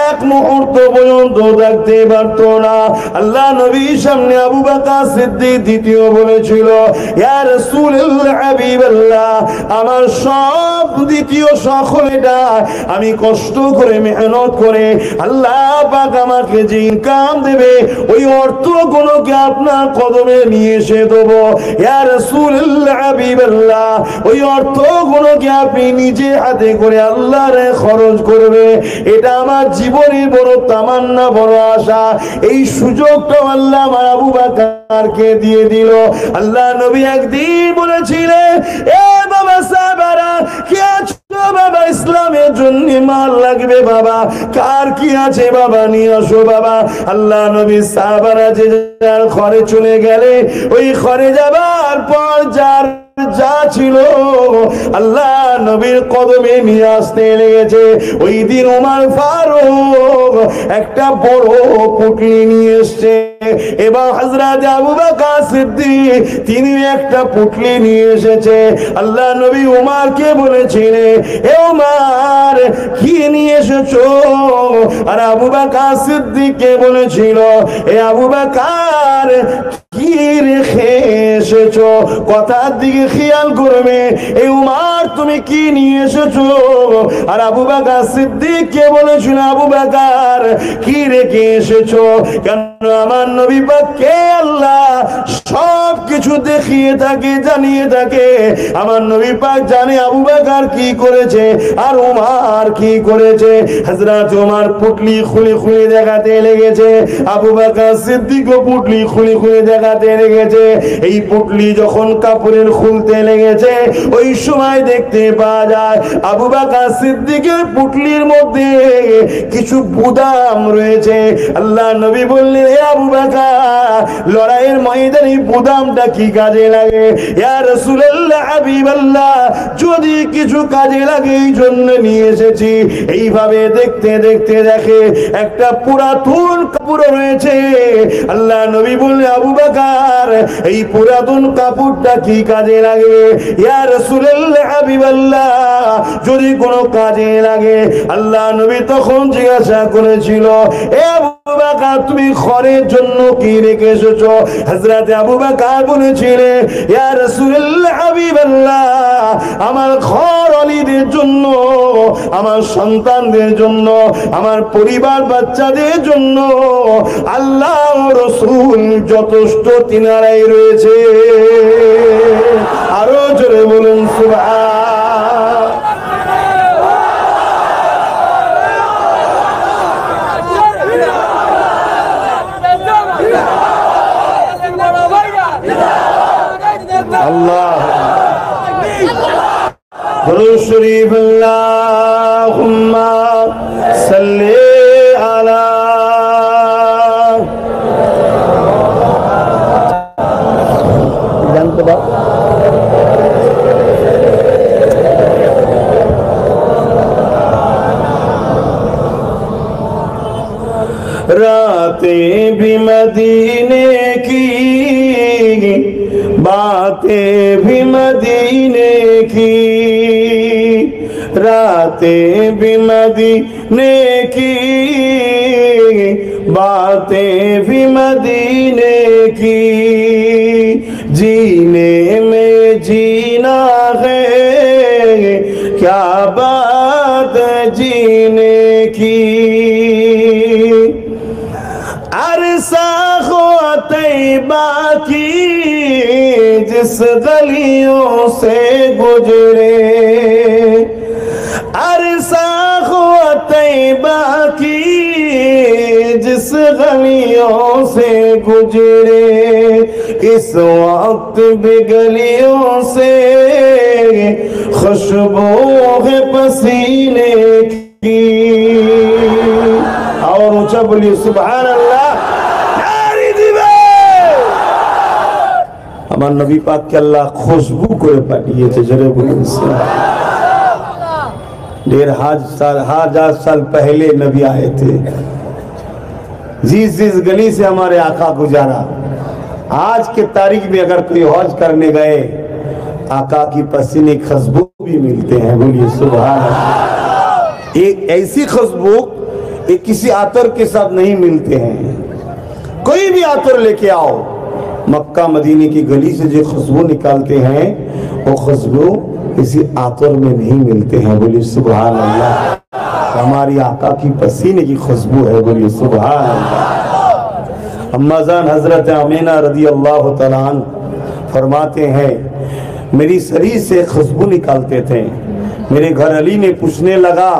এক মুহূর্ত পর্যন্ত থাকতে পারত না। আল্লাহ নবীর সামনে আবু বকর সিদ্দিক দ্বিতীয় বলেছিল, ইয়া রাসূলুল্লাহ হাবিবাল্লাহ, আমার সব দ্বিতীয় সকলটা আমি কষ্ট করে মেহনত করে আল্লাহ পাক আমাকে যে ইনকাম দেবে ওই অর্থগুলোকে আপনার কদমে নিয়ে এসে দেবো। ইয়া রাসূলুল্লাহ হাবিবাল্লাহ, ওই অর্থগুলোকে আপনি নিজে হাতে করে আল্লাহর খরচ করবে, এটা আমার জীবনের বড় তামান্না, বড় আশা। এই সুযোগটা আল্লাহ আমার আবু বকরকে দিয়ে দিল। আল্লাহ নবী একদিন বলেছিলেন, এ বাবা সাহাবারা, কি আছো বাবা, ইসলামের জন্য মাল লাগবে বাবা, কার কি আছে বাবা নিয়ে আসো বাবা। আল্লাহ নবী সাহাবারা যে যার ঘরে চলে গেলে, ওই ঘরে যাবার পর যার যা ছিল আল্লাহ নবীর কদমে নিয়ে আসতে লেগেছে। ওই দিন ওমর ফারুক একটা বড় পুটলি নিয়ে এসছে, এবার হযরত আবু বকর সিদ্দিক তিনি একটা পুটলি নিয়ে এসেছে। আল্লাহ নবী ওমরকে বলেছিলেন, এ ওমর কি নিয়ে এসেছো? আর আবু বকর সিদ্দিককে বলেছিল, এ আবু বকর কি রেখে এসেছো? কথার দিকে খেয়াল করবে, এই উমর তুমি কি নিয়ে এসেছো? আর আবু বকর সিদ্দিককে বলেছিল, আবু বকর কি রেখে এসেছো? কেন আমার নবী পাককে আল্লাহ সব কিছু দেখিয়ে থাকে, জানিয়ে থাকে। আমার নবী পাক জানে আবু বকর কি করেছে আর উমর কি করেছে। হযরত উমর পুটলি খুলে খুলে দেখাতে লেগেছে, আবু বকর সিদ্দিকও পুটলি খুলে খুলে দেখাতে লেগেছে। এই পুটলি যখন কাপড়ের খুলতে লেগেছে, ওই সময় দেখতে পাওয়া যায় আবু বকর সিদ্দিকের পুটলির মধ্যে কিছু বুদাম রয়েছে। আল্লাহ নবী বললেন, হে আবু বকর, লড়াইয়ের ময়দানে বুদামটা কি কাজে লাগে? ইয়া রাসূলুল্লাহ, হাবিবাল্লাহ, যদি কিছু কাজে লাগে এই জন্য নিয়ে এসেছি। এইভাবে দেখতে দেখতে দেখে একটা পুরাতন কাপড় রয়েছে। আল্লাহ নবী বললেন, আবু বকর, এই পুরাতন কাপড়টা কি কাজে লাগে? ইয়া রাসূলুল্লাহ, হাবিবাল্লাহ, যদি কোনো কাজে লাগে। আল্লাহ নবী তখন জিজ্ঞাসা করেছিল, এ আবু বকর, তুমি ঘরের জন্য কি রেখে এসেছো? হযরত আবু বকর বলেছিলেন, ইয়া রাসূলুল্লাহ, হাবিবাল্লাহ, আমার ঘর ওয়ালিদের জন্য, আমার সন্তানদের জন্য, আমার পরিবার বাচ্চাদের জন্য আল্লাহ রাসূল যথেষ্ট তিনারাই রয়েছে। আরো জোরে বলুন সুবহান। আল্লাহ দরুদ শরীফ, আল্লাহুম্মা সাল্লি আলা জানতে বা रातें भी मदीने की, बातें भी मदीने की, रातें भी मदीने की, बातें भी मदीने की, जीने में जीना है क्या बात जीने की। अरसा हो तैबा की जिस गलियों से गुजरे, अरसा हो तैबा की जिस गलियों से गुजरे, इस वक्त भी गलियों से खुशबू है पसीने की। और ऊंचा बोलिए सुभान अल्लाह। আমার নবী পাককে আল্লাহ খুশবু করে পাঠিয়েছে, জোরে বলুন সুবহানাল্লাহ। 1500 साल पहले नबी आए थे, जिस गली से हमारे आका गुजारा, आज के तारीख में अगर कोई हज करने गए, आका की पसीने खुशबू भी मिलते हैं, बोलिए सुभान अल्लाह। एक ऐसी खुशबू एक किसी आतर के साथ नहीं मिलते हैं। कोई भी आतर लेके आओ, मक्का मदीने की गली से जो खुशबू निकालते हैं वो खुशबू किसी आतर में नहीं मिलते हैं, बोलिए सुभान अल्लाह। हमारी आका की पसीने की खुशबू है, बोलिए सुभान अल्लाह। अम्मा जान हजरत अमीना रदी अल्लाह तआला फरमाते हैं, मेरी शरीर से खुशबू निकालते थे। मेरे घर अली ने पूछने लगा,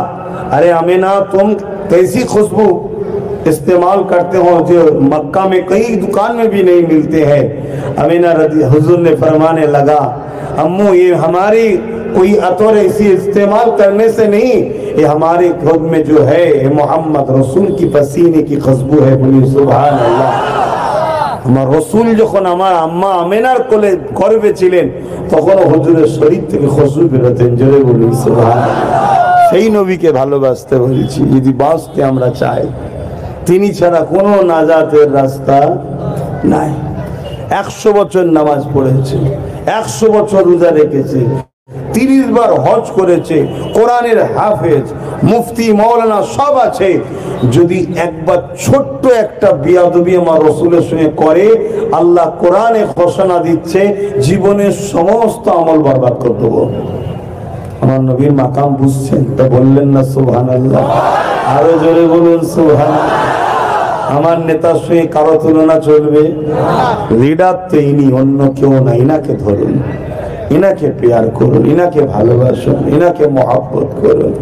अरे अमीना, तुम कैसी खुशबू इस्तेमाल करते हो जो मक्का में कई दुकान में भी नहीं मिलते हैं? अमीना रदी हुजूर ने फरमाने लगा, अम्मू, ये हमारी कोई अतर इसी इस्तेमाल करने से नहीं, ये हमारे खुद में जो है मोहम्मद रसूल की पसीने की खुशबू है, बोलिए सुभान अल्लाह। আমার রসুল যখন আমার আম্মা আমেনার কোলে গর্ভে ছিলেন তখন হুজুরের শরীর থেকে খুশবু বেরোতেন। জোরে বলুন সুবহানাল্লাহ। সেই নবীকে ভালোবাসতে বলেছি। যদি বাঁচতে আমরা চাই, তিনি ছাড়া কোনো নাজাতের রাস্তা নাই। 100 বছর নামাজ পড়েছে, 100 বছর রোজা রেখেছে, 30 বার হজ করেছে, কোরআনের হাফেজ, মুফতি, মাওলানা সব আছে। যদি একবার ছোট্ট একটা বিয়াদবি আমার রসুলের সঙ্গে করে, আল্লাহ কোরআনে ঘোষণা দিচ্ছে জীবনের সমস্ত আমল বরবাদ করে দেবো। আমার নবীর মাকাম বুঝছেন তা বললেন না সুবহানাল্লাহ? আরো জোরে বলুন সুবহানাল্লাহ। আমার নেতার সঙ্গে কারো তুলনা চলবে? লিডার তো ইনি, অন্য কেউ না। ইনাকে ধরুন, ইনাকে প্যার করুন, ইনাকে ভালোবাসুন, ইনাকে মহব্বত করুন।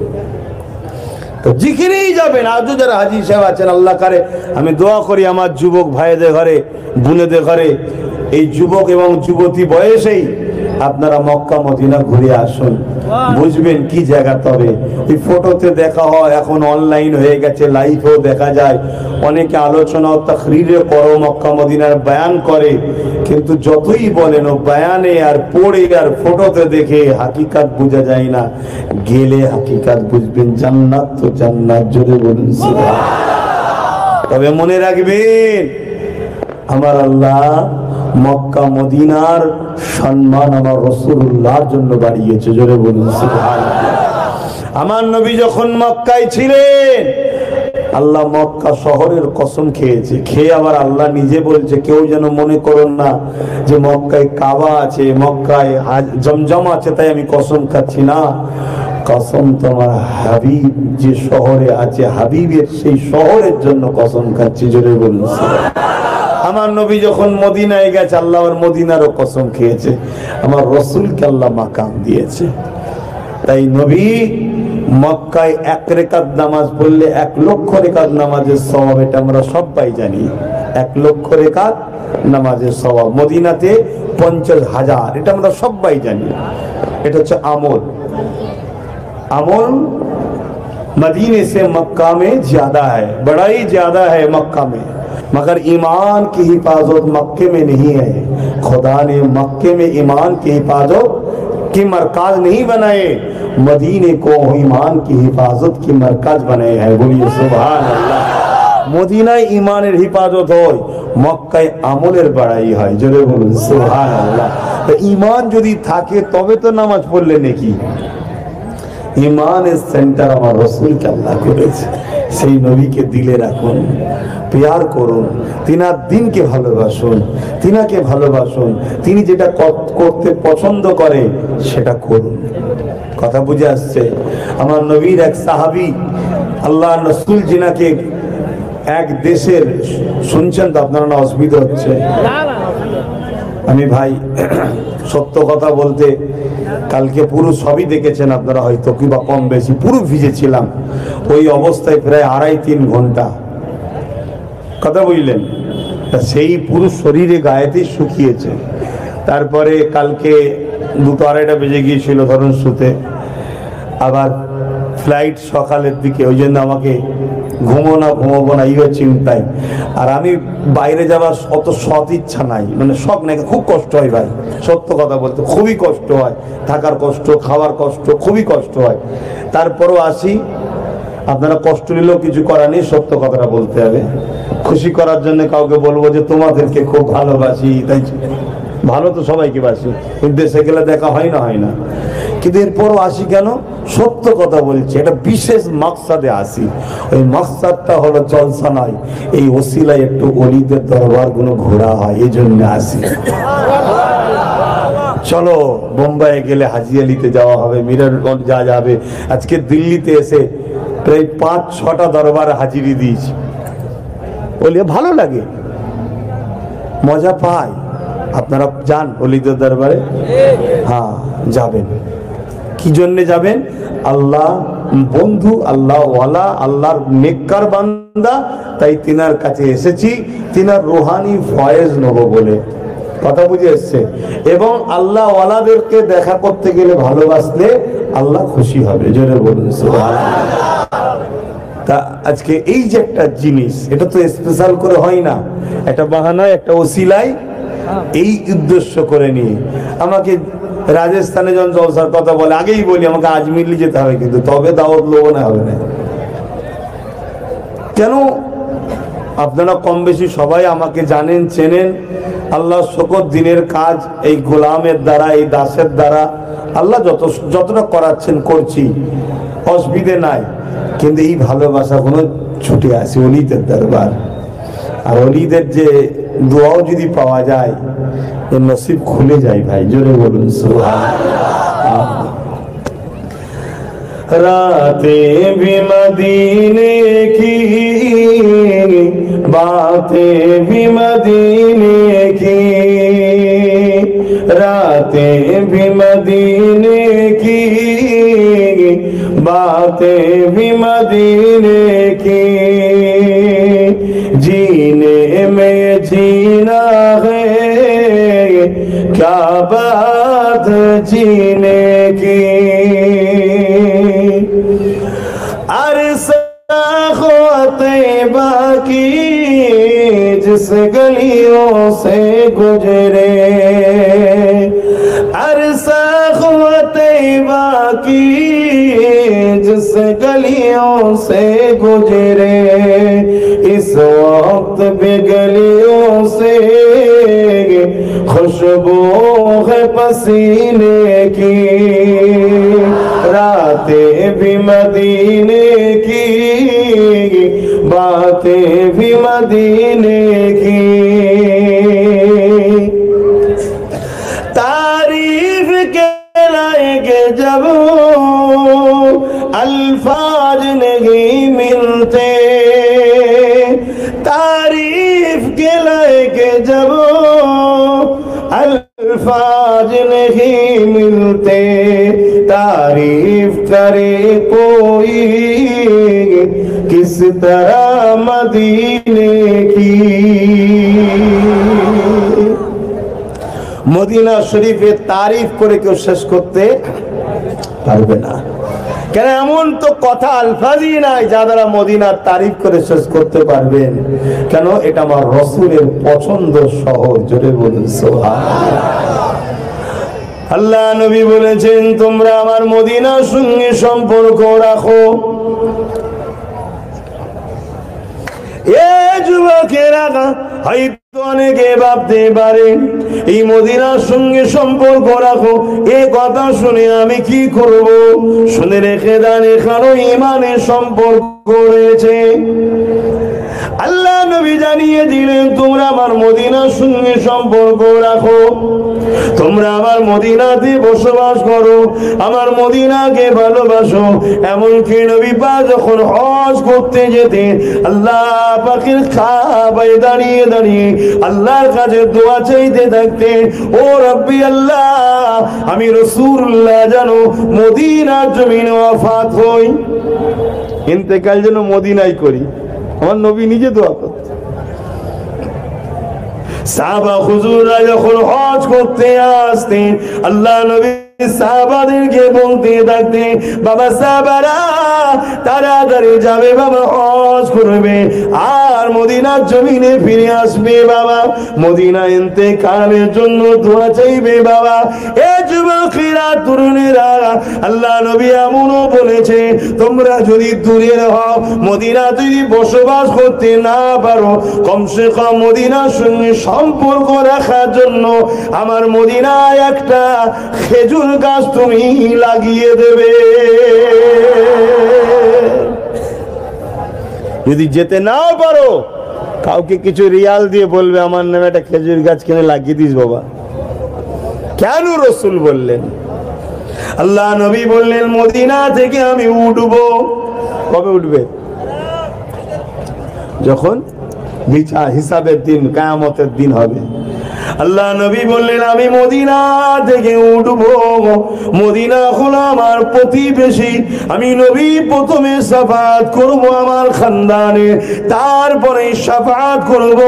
তো যেখানেই যাবেন, আজও যারা হাজি সাহেব আছেন, আল্লাহ করে আমি দোয়া করি আমার যুবক ভাইদের ঘরে, বোনেদের ঘরে, এই যুবক এবং যুবতী বয়সেই আপনারা মক্কা মদিনা ঘুরে আসুন, বুঝবেন কি জায়গা। তবে এই ফটোতে দেখা হয়, এখন অনলাইন হয়ে গেছে, লাইভেও দেখা যায়। অনেকে আলোচনা ও তাকরীরে করো, মক্কা মদিনার বয়ান করে, কিন্তু যতই বলেন ও বয়ানে আর পড়ে আর ফটোতে দেখে হাকিকাত বোঝা যায় না। গেলে হাকিকাত বুঝবেন। জান্নাত তো জান্নাত, জোরে বলুন সুবহানাল্লাহ। তবে মনে রাখবেন, আমার আল্লাহ মক্কা মদিনার সম্মান আমার রাসূলুল্লাহর জন্য বাড়িয়েছে। জোরে বলুন সুবহানাল্লাহ। আমার নবী যখন মক্কায় ছিলেন, আল্লাহ মক্কা শহরের কসম খেয়েছে। খেয়ে আবার আল্লাহ নিজে বলছে, কেউ যেন মনে করুন না যে মক্কায় কাবা আছে, মক্কায় জমজম আছে, তাই আমি কসম খাচ্ছি না। কসম তোমার হাবিব যে শহরে আছে, হাবিবের সেই শহরের জন্য কসম খাচ্ছি। জোরে বলুন সুবহানাল্লাহ। আমার নবী যখন মদিনায় গেছে, আল্লাহ আর মদিনারও কসম খেয়েছে। আমার রসুলকে আল্লাহ মাকাম দিয়েছে। তাই নবী মক্কায় 1 রাকাত নামাজ পড়লে 1 লক্ষ রাকাত নামাজের সওয়াব, এটা আমরা সবাই জানি। 1 লক্ষ রাকাত নামাজের সওয়াব, মদিনাতে 50,000, এটা আমরা সবাই জানি। এটা হচ্ছে আমল। আমল मदीने से मक्का में ज्यादा है, बड़ा ही ज्यादा है मक्का में, मगर ईमान की हिफाजत मक्के में नहीं है। खुदा ने मक्के में ईमान की हिफाजत की मरकज नहीं बनाए, मदीने को ईमान की हिफाजत की मरकज बनाए हैं। बोलिए सुभान अल्लाह। मदीनाय ईमानेर हिफाजत হয়, মক্কায় আমলের বাড়াই হয়। জোরে বলুন সুবহানাল্লাহ। তো ঈমান যদি থাকে তবে তো নামাজ পড়লে নাকি। ইমানের সেন্টার আমার রসুলকে আল্লাহ করেছে। সেই নবীকে দিলে রাখুন, প্যার করুন, তিনার দিনকে ভালোবাসুন, তিনাকে ভালোবাসুন। তিনি যেটা করতে পছন্দ করে সেটা করুন। কথা বুঝে আসছে? আমার নবীর এক সাহাবী, আল্লাহ রসুল জিনাকে এক দেশের, শুনছেন তো আপনারা? না অসুবিধা হচ্ছে? আমি ভাই সত্য কথা বলতে, কালকে পুরো সবই দেখেছেন আপনারা হয়তো, কিংবা কম বেশি, পুরো ভিজেছিলাম। ওই অবস্থায় প্রায় 2.5-3 ঘন্টা, কথা বুঝলেন? সেই পুরো শরীরে গায়েতেই শুকিয়েছে। তারপরে কালকে 2-2:30 বেজে গিয়েছিল ধরুন শুতে, আবার ফ্লাইট সকালের দিকে, ওই জন্য আমাকে ঘুমাবো না এই চিন্তায়। আর আমি বাইরে যাওয়ার অত সৎ ইচ্ছা নাই, মানে শখ নাই। খুব কষ্ট হয় ভাই, সত্য কথা বলতে খুবই কষ্ট হয়। থাকার কষ্ট, খাওয়ার কষ্ট, খুবই কষ্ট হয়। তারপরও আসি। আপনারা কষ্ট নিলেও কিছু করার নেই, সত্য কথাটা বলতে হবে। খুশি করার জন্য কাউকে বলবো যে তোমাদেরকে খুব ভালোবাসি, তাই ভালো তো সবাইকে বাসি, দেশে গেলে দেখা হয় না। কিন্তু এরপরও আসি কেন? সত্য কথা বলছি, একটা বিশেষ মাকসাদে আসি। ওই মাকসাদটা হলো জলসা নয়, এই ওসিলায় একটু ওলিদের দরবার গুলো ঘোরা হয়, এই জন্য আসি। চলো বোম্বাইয়ে গেলে হাজি আলিতে যাওয়া হবে, মিররগঞ্জ যা যাবে। আজকে দিল্লিতে এসে প্রায় 5-6টা দরবার হাজিরি দিয়েছি। বলি ভালো লাগে, মজা পাই। আপনারা যান ওলিদের দরবারে? হ্যাঁ যাবেন। কি জন্য যাবেন? আল্লাহ বন্ধু, আল্লাহ ওয়ালা, আল্লাহর নেককার বান্দা, তাই তিনার কাছে এসেছি তিনার রুহানি ফয়েজ নেব বলে। কথা বুঝে এসছে? এবং আল্লাহ ওয়ালাদেরকে দেখা করতে গেলে ভালোবাসলে আল্লাহ খুশি হবে। জোরে বলুন সুবহানাল্লাহ। তা আজকে এই যে একটা জিনিস, এটা তো স্পেশাল করে হয় না, একটা বাহানায় একটা ওসিলাই এই উদ্দেশ্য করে নিয়ে আমাকে রাজস্থানে যখন জলসার কথা বলে আগেই বলি আমাকে আজমিরলি যেতে হবে, কিন্তু তবে দাওয়াত লোবো না, হবে না। কেন? আপনারা কম বেশি সবাই আমাকে জানেন, চেনেন। আল্লাহ শকর দিনের কাজ এই গোলামের দ্বারা, এই দাসের দ্বারা আল্লাহ যতটা করাচ্ছেন করছি, অসুবিধে নাই। কিন্তু এই ভালোবাসা কোনো ছুটে আসে অলিদের দরবার, আর অলিদের যে দোয়াও যদি পাওয়া যায় এর নসিব খুলে যায় ভাই, জোরে বলুন সুবহানাল্লাহ। रातें भी मदीने की, बातें भी मदीने की, रातें भी मदीने की, बातें भी मदीने की, जीने में जीना है क्या बात जीने की, बाकी जिस गलियों से गुजरे, अरसा बाकी जिस गलियों से गुजरे, इस वक्त भी गलियों से खुशबू है पसीने की, रातें भी मदीने की, बातें भी मदीने की, तारीफ के लायक जब अल्फाज नहीं मिलते, तारीफ के लायक जब अल्फाज नहीं मिलते, तारीफ करे कोई किस तरह मदीने की। মদিনা শরীফের তারিফ করে কেউ শেষ করতে পারবে না। কেন? এমন তো কথা আলফাজই নাই যা দ্বারা মদিনার তারিফ করে শেষ করতে পারবেন। কেন? এটা আমার রাসূলের পছন্দ শহর, জোরে বলুন সুবহানাল্লাহ। আল্লাহ নবী বলেছেন তোমরা আমার মদিনার সঙ্গে সম্পর্ক রাখো। এ যুবকেরা হয়তো অনেকে ভাবতে পারে এই মদিনার সঙ্গে সম্পর্ক রাখো, এ কথা শুনে আমি কি করব? শুনে রেখে দেন, এখানেও ইমানের সম্পর্ক রয়েছে। আল্লাহ নবী জানিয়ে দিলেন তোমরা আমার মদিনার সঙ্গে সম্পর্ক রাখো, তোমরা আমার মদিনাতে বসবাস করো, আমার মদিনাকে ভালোবাসো। এমনকি নবী পাক যখন হজ করতে যেতেন আল্লাহ পাকের কাবায় দাঁড়িয়ে দাঁড়িয়ে আল্লাহর কাছে দোয়া চাইতে থাকতেন, ও রব্বি আল্লাহ, আমি রাসূলুল্লাহ যেন মদিনার জমিনে ওয়াফাত হই, ইন্তেকাল যেন মদিনায় করি। আমার নবী নিজে দোয়া করতেন। সাহাবা হুজুররা যখন হজ করতে আসতেন আল্লাহ নবী সাহাবাদেরকে বলতে থাকতেন, বাবা সাহাবারা তাড়াতাড়ি যাবে, বাবা হজ করবে আর মদিনার জমিনে ফিরে আসবে, বাবা মদিনা ইন্তেকালের জন্য দোয়া চাইবে। বাবা এ যুবকেরা, তরুণেরা, আল্লাহ নবী এমনও বলেছে তোমরা যদি দূরের হও, মদিনা যদি বসবাস করতে না পারো, কমসে কম মদিনার সঙ্গে সম্পর্ক রাখার জন্য আমার মদিনায় একটা খেজুর গাছ তুমি লাগিয়ে দেবে। যদি যেতে নাও পারো কাউকে কিছু রিয়াল দিয়ে বলবে আমার নামে একটা খেজুর গাছ কিনে লাগিয়ে দিস বাবা। কেন রাসূল বললেন? আল্লাহ নবী বললেন মদিনা থেকে আমি উঠবো। কবে উঠবে? যখন বিচার হিসাবের দিন, কিয়ামতের দিন হবে। আল্লাহ নবী বললেন আমি মদিনা থেকে উঠবো, মদিনা হলো আমার প্রতিবেশী, আমি নবী প্রথমে শাফাআত করব আমার খানদানে, তারপরে শাফাআত করব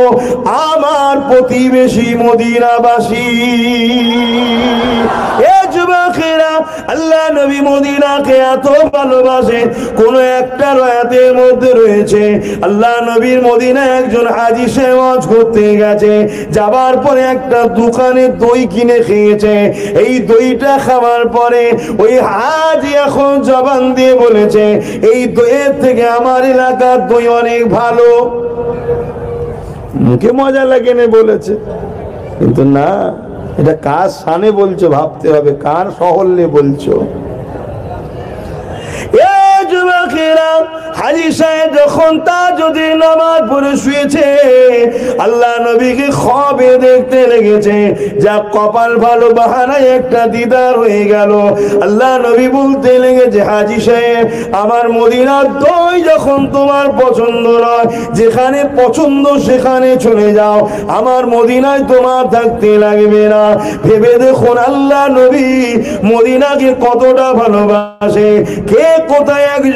আমার প্রতিবেশী মদিনাবাসী। এ যুবক যুবকেরা, আল্লাহ নবী মদিনাকে এত ভালোবাসে। কোন একটা রায়াতের মধ্যে রয়েছে আল্লাহ নবীর মদিনায় একজন হাজী সাহেব হজ করতে গেছে, যাবার পরে একটা দোকানে দই কিনে খেয়েছে। এই দইটা খাওয়ার পরে ওই হাজী এখন জবান দিয়ে বলেছে, এই দইয়ের থেকে আমার এলাকার দই অনেক ভালো। মুখে মজা লাগে না বলেছে, কিন্তু না, এটা কার শানে বলছো ভাবতে হবে, কার সাহল্যে বলছো। যুবকেরা, হাজী সাহেব যখন তাহাজ্জুদের নামাজ পড়ে শুয়েছে, আল্লাহ নবীকে খ্বাবে দেখতে লেগেছে। যা কপাল ভালো, বাহানায় একটা দিদার হয়ে গেল। আল্লাহ নবী বলতে লেগেছে, হাজী সাহেব, আমার মদিনার দই যখন তোমার পছন্দ নয়, যেখানে পছন্দ সেখানে চলে যাও, আমার মদিনায় তোমার থাকতে লাগবে না। ভেবে দেখুন আল্লাহ নবী মদিনাকে কতটা ভালোবাসে। কে কোথায় একজন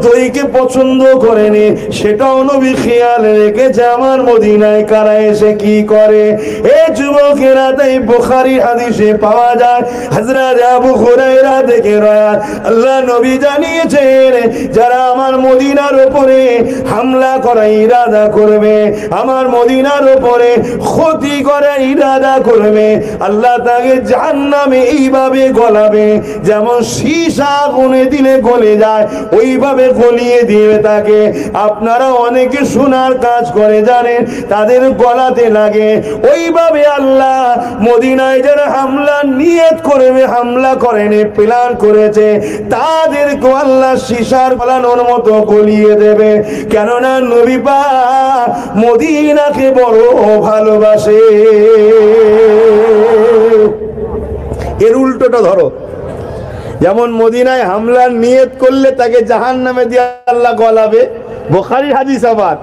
দইকে পছন্দ করেনি, সেটাও নবী খেয়াল রেখেছে আমার মদিনায় কারা এসে কি করে। এই যুবকেরা, তাই বুখারী হাদিসে পাওয়া যায়, হযরত আবু হুরায়রা থেকে রওয়ায়াত, আল্লাহ নবী জানিয়েছেন, যারা আমার মদিনার উপরে হামলা করার ইরাদা করবে, আমার মদিনার উপরে ক্ষতি করার ইরাদা করবে, আল্লাহ তাকে জাহান্নামে এইভাবে গলাবে যেমন সীসা আগুনে দিলে গলে যায়, ওইভাবে গলিয়ে দিবে তাকে। আপনারা অনেকে শোনার কাজ করে জানেন, তাদের গলাতে লাগে। ওইভাবে আল্লাহ মদিনায় যারা হামলা নিয়ত করবে, হামলা করেনি, প্ল্যান করেছে, তাদেরকে আল্লাহ সীসার গলানোর মতো গলিয়ে দেবে। কেননা নবী পাক মদিনাকে বড় ভালোবাসে। এর উল্টোটা ধরো, যেমন মদিনায় হামলার নিয়ত করলে তাকে জাহান্নামে দিয়ে আল্লাহ গলাবে, বুখারীর হাদিস, আবার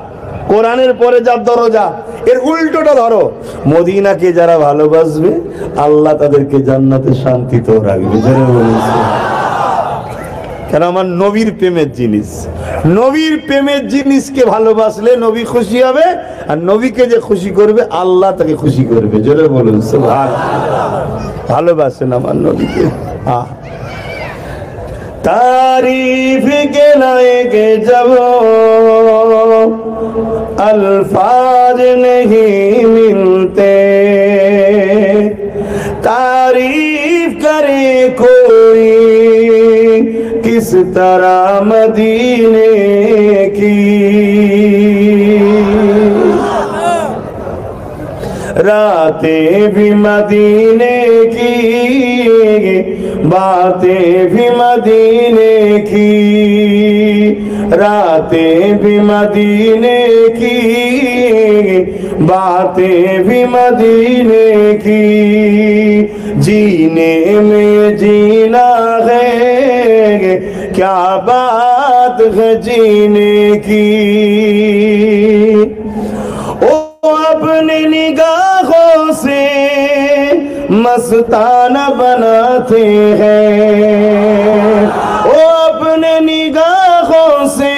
কোরআনের পরে যার দরজা। এর উল্টোটা ধরো, মদিনাকে যারা ভালোবাসবে আল্লাহ তাদেরকে জান্নাতে শান্তিতে রাখবে। কেন? আমার নবীর প্রেমের জিনিস, নবীর প্রেমের জিনিসকে ভালোবাসলে নবী খুশি হবে, আর নবীকে যে খুশি করবে আল্লাহ তাকে খুশি করবে। জোরে বলুন সুবহানাল্লাহ। ভালোবাসেন আমার নবীকে। হ্যাঁ, तारीफ के लायक जब अल्फाज नहीं मिलते, तारीफ करे कोई किस तरह मदीने की, रातें भी मदीने की, बातें भी मदीने की, रातें भी मदीने की, बातें भी मदीने की, जीने में जीना है, क्या बात है जीने की। ओ अपनी निगाहों से मस्ताना बनाते हैं, वो अपने निगाहों से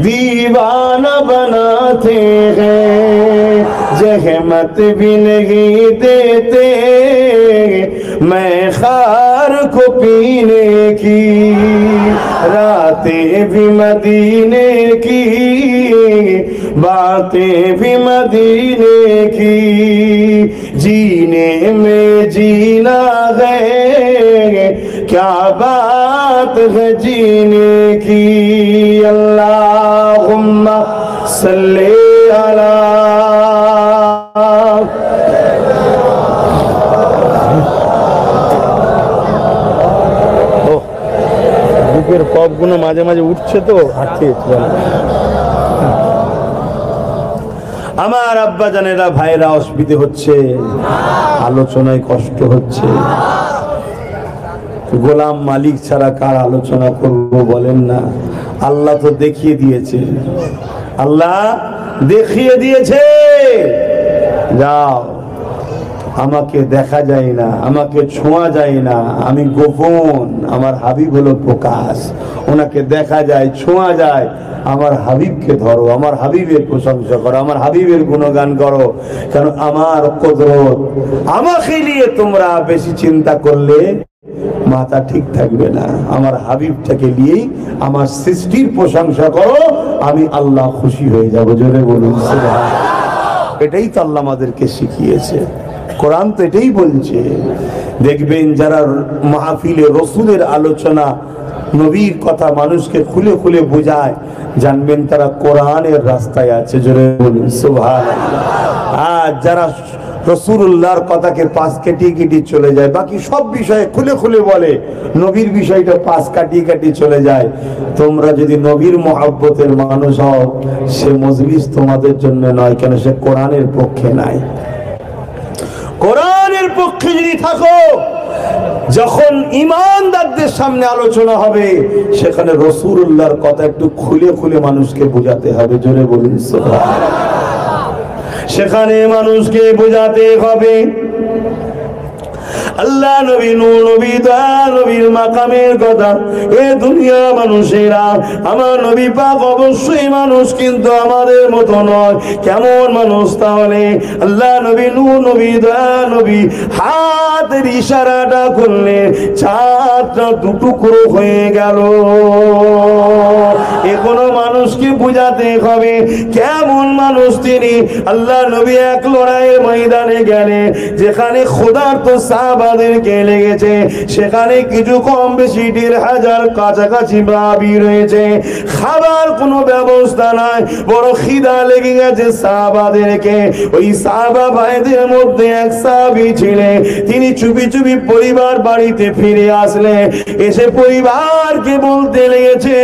दीवाना बनाते हैं, जहमत भी नहीं देते मैं खार को पीने की, रातें भी मदीने की, बातें भी मदीने की, जीने में जीना है, क्या बात है जीने की। अल्लाहुम्मा सल्ली अला বুকের কপগুলো মাঝে মাঝে উঠছে তো হাঁটতে। আমার আব্বা জানেরা, ভাইরা, অসুবিধে হচ্ছে, আলোচনায় কষ্ট হচ্ছে। গোলাম মালিক ছাড়া কার আলোচনা করব বলেন না? আল্লাহ তো দেখিয়ে দিয়েছে, আল্লাহ দেখিয়ে দিয়েছে। যাও, আমাকে দেখা যায় না, আমাকে ছোঁয়া যায় না, আমি গোপন, আমার হাবিব হলো প্রকাশ, ওনাকে দেখা যায়, ছোঁয়া যায়। আমার হাবিবকে ধরো, আমার হাবিবের প্রশংসা করো, আমার হাবিবের গুণগান করো। কেন? আমার কুদরত, আমাকে নিয়ে তোমরা বেশি চিন্তা করলে মাথা ঠিক থাকবে না। আমার হাবিবটাকে নিয়েই আমার সৃষ্টির প্রশংসা করো, আমি আল্লাহ খুশি হয়ে যাব। জোরে বলুন সুবহানাল্লাহ। এটাই তো আল্লাহ আমাদেরকে শিখিয়েছে, কোরআন তো এটাই বলছে। দেখবেন যারা মাহফিলে রসুলের আলোচনা, নবীর কথা মানুষকে খুলে খুলে বোঝায়, জানবেন তারা কোরআনের রাস্তায় আছে। জোরে বলুন সুবহানাল্লাহ। আর যারা রাসূলুল্লাহর কথাকে পাশ কাটিয়ে কাটিয়ে চলে যায়, বাকি সব বিষয়ে খুলে খুলে বলে, নবীর বিষয়টা পাশ কাটিয়ে কাটিয়ে চলে যায়, তোমরা যদি নবীর মহব্বতের মানুষ হও, সে মজলিস তোমাদের জন্য নয়। কেন? সে কোরআনের পক্ষে নাই। কোরআনের পক্ষে যদি থাকো, যখন ইমানদারদের সামনে আলোচনা হবে, সেখানে রাসূলুল্লাহর কথা একটু খুলে খুলে মানুষকে বোঝাতে হবে। জোরে বলুন সুবহানাল্লাহ। সেখানে মানুষকে বোঝাতে হবে আল্লাহ নবী, নূর নবী, দয়া নবীর মাকামের কথা। এ দুনিয়া মানুষেরা, আমার নবী পাক অবশ্যই মানুষ, কিন্তু আমাদের মতো নয়। কেমন মানুষ তাহলে? আল্লাহ নবী, নূর নবী, দয়া নবী হাতের ইশারাটা করলে চাঁদটা দুটুকরো হয়ে গেল। এ কোনো মানুষকে বুঝাতে হবে কেমন মানুষ তিনি। আল্লাহ নবী এক লড়াইয়ের ময়দানে গেলে, যেখানে খোদার তো সাহাবাদেরকে লেগেছে, সেখানে কিছু কম বেশি ১,৫০০ কাছাকাছি সাহাবী রয়েছে। খাবার কোনো ব্যবস্থা নাই, বড় খিদা লেগে গেছে সাহাবাদেরকে। ওই সাহাবা ভাইদের মধ্যে এক সাহাবী ছিলেন, তিনি চুপি চুপি পরিবার বাড়িতে ফিরে আসলে, এসে পরিবারকে বলতে লেগেছে,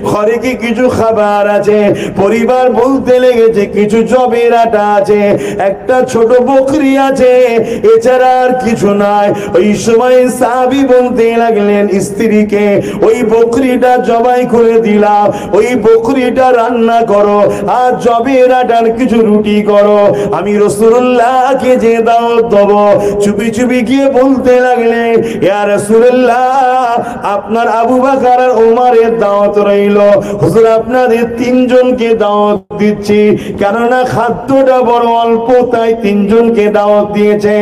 ঘরে কি কিছু খাবার আছে? পরিবার বলতে লেগেছে, কিছু জবের আটা আছে, একটা ছোট বকরি আছে, এছাড়া আর কিছু নাই। ওই সময় সাহাবী বলতে লাগলেন স্ত্রীকে, ওই বকরিটা জবাই করে দিলাম, ওই বকরিটা রান্না করো, আর জবের আটার কিছু রুটি করো, আমি রাসূলুল্লাহকে যে দাওয়াত দেব। চুপি চুপি গিয়ে বলতে লাগলেন, ইয়া রাসূলুল্লাহ, আপনার আবু বকর আর ওমরের দাওয়াত রইল, হুজুর আপনাদের তিনজনকে দাওয়াত দিচ্ছি, কেননা খাদ্যটা বড় অল্প, তাই তিনজনকে দাওয়াত দিয়েছে।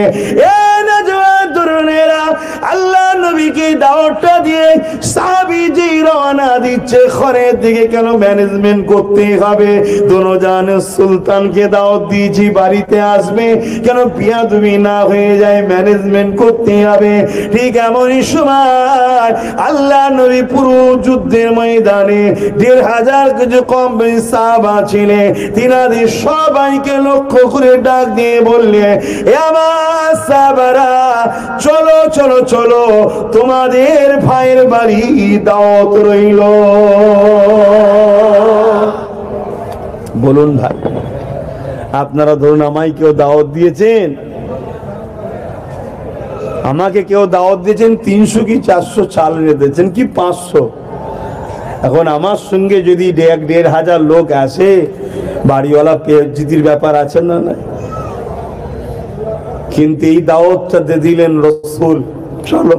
আল্লাহ নবীকে দাওয়াতটা দিয়ে সাহাবী যে রওনা দিচ্ছে ঘরের দিকে, কেন ম্যানেজমেন্ট করতে হবে। দোনোজান সুলতানকে দাওয়াত দিয়েছি, বাড়িতে আসবে, কেন বিয়াদবি না হয়ে যায়, ম্যানেজমেন্ট করতে হবে। ঠিক এমনই সময় আল্লাহ নবী পুরো যুদ্ধের ময়দানে ১,৫০০ কিছু কম বেশি সাহাবা ছিলেন, তিনাদের সবাইকে লক্ষ্য করে ডাক দিয়ে বললে, এ আমার সাহাবারা, চলো চলো চলো, তোমাদের ভাইয়ের বাড়ি দাওয়াত রইল। বলুন ভাই, আপনারা ধরুন আমায় কেউ দাওয়াত দিয়েছেন, আমাকে কেউ দাওয়াত দিয়েছেন ৩০০ কি ৪০০ চাল এনে দিয়েছেন কি ৫০০। এখন আমার সঙ্গে যদি ১,৫০০ লোক আসে, বাড়িওয়ালা পেজিতির ব্যাপার আছে না? না। কিন্তু এই দাওয়াতটা দিলেন রাসূল, চলো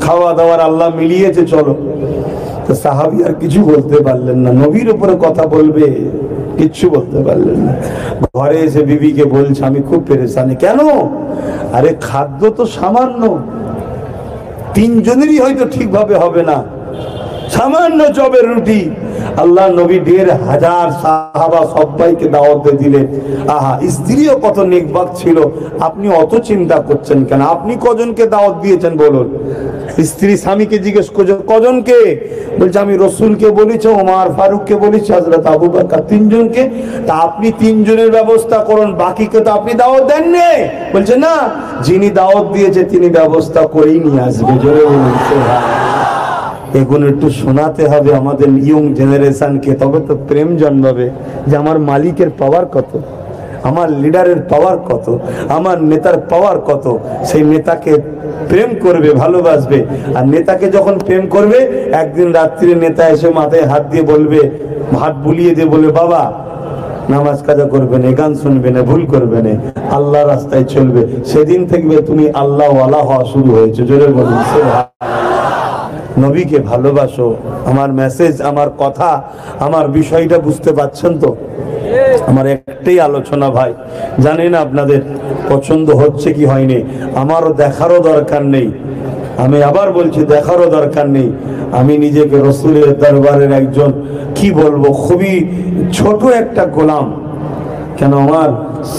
খাওয়া দাওয়ার আল্লাহ মিলিয়েছে, চলো। তো সাহাবী আর কিছু বলতে পারলেন না, নবীর উপরে কথা বলবে, কিচ্ছু বলতে পারলেন না। ঘরে এসে বিবিকে বলছে, আমি খুব পেরেশানি। কেন? আরে খাদ্য তো সামান্য, তিনজনেরই হয়তো ঠিকভাবে হবে না, সামান্য জবের রুটি। আল্লাহ নবী ১,৫০০ সাহাবা সবাইকে দাওয়াত দিলেন। আহা, স্ত্রীও কত নেকবাক ছিল, আপনি অত চিন্তা করছেন কেন? আপনি কজনকে দাওয়াত দিয়েছেন বলুন? স্ত্রী স্বামীকে জিজ্ঞেস করছে, কজনকে? বলছে, আমি রসুলকে বলেছি, ওমর ফারুককে বলেছি, হযরত আবু বকর, তিনজনকে। তা আপনি তিনজনের ব্যবস্থা করুন, বাকিকে তো আপনি দাওয়াত দেননি। বলছে, না, যিনি দাওয়াত দিয়েছে তিনি ব্যবস্থা করেই নিয়ে আসবে। জোরে বলুন সুবহানাল্লাহ। এগুলো একটু শোনাতে হবে আমাদের ইয়ং জেনারেশনকে, তবে তো প্রেম জন্মাবে যে আমার মালিকের পাওয়ার কত, আমার লিডারের পাওয়ার কত, আমার নেতার পাওয়ার কত। সেই নেতাকে প্রেম করবে, ভালোবাসবে। আর নেতাকে যখন প্রেম করবে, একদিন রাত্রিরে নেতা এসে মাথায় হাত দিয়ে বলবে, হাত বুলিয়ে দিয়ে বলবে, বাবা নামাজ কাজা করবে না, গান শুনবে না, ভুল করবে না, আল্লাহ রাস্তায় চলবে। সেদিন থেকে তুমি আল্লাহ ওয়ালা হওয়া শুরু হয়েছে। জোরে বলুন সুবহানাল্লাহ। নবীকে ভালোবাসো। আমার মেসেজ, আমার কথা, আমার বিষয়টা বুঝতে পারছেন তো? আমার একটাই আলোচনা ভাই, জানি না আপনাদের পছন্দ হচ্ছে কি হয়নি, আমারও দেখারও দরকার নেই। আমি আবার বলছি, দেখারও দরকার নেই। আমি নিজেকে রসুলের দরবারের একজন কি বলবো, খুবই ছোট একটা গোলাম। কেন আমার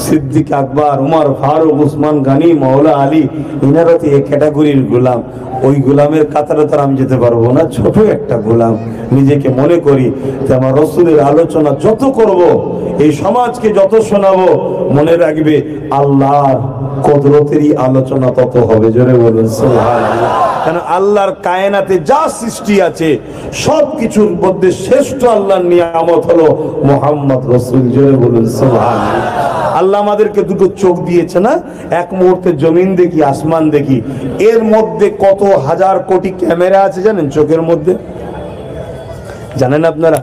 সিদ্দিক আকবর, উমর ফারুক, উসমান গানি, মাওলা আলী, ইনারা তো এই ক্যাটাগরির গোলাম। ওই গোলামের কাতারে তো আমি যেতে পারবো না, ছোট একটা গোলাম নিজেকে মনে করি। যে আমার রসুলের আলোচনা যত করব, এই সমাজকে যত শোনাবো, মনে রাখবে আল্লাহর কুদরতেরই আলোচনা তত হবে। জোরে বলুন সুবহানাল্লাহ। কেন আল্লাহর কায়নাতে যা সৃষ্টি আছে সবকিছুর মধ্যে শ্রেষ্ঠ আল্লাহর নিয়ামত হলো মুহাম্মদ রাসূল। জোরে বলুন সুবহানাল্লাহ। আল্লাহ আমাদেরকে দুটো চোখ দিয়েছে না, এক মুহূর্তে জমিন দেখি, আসমান দেখি। এর মধ্যে কত হাজার কোটি ক্যামেরা আছে জানেন চোখের মধ্যে? জানেন আপনারা?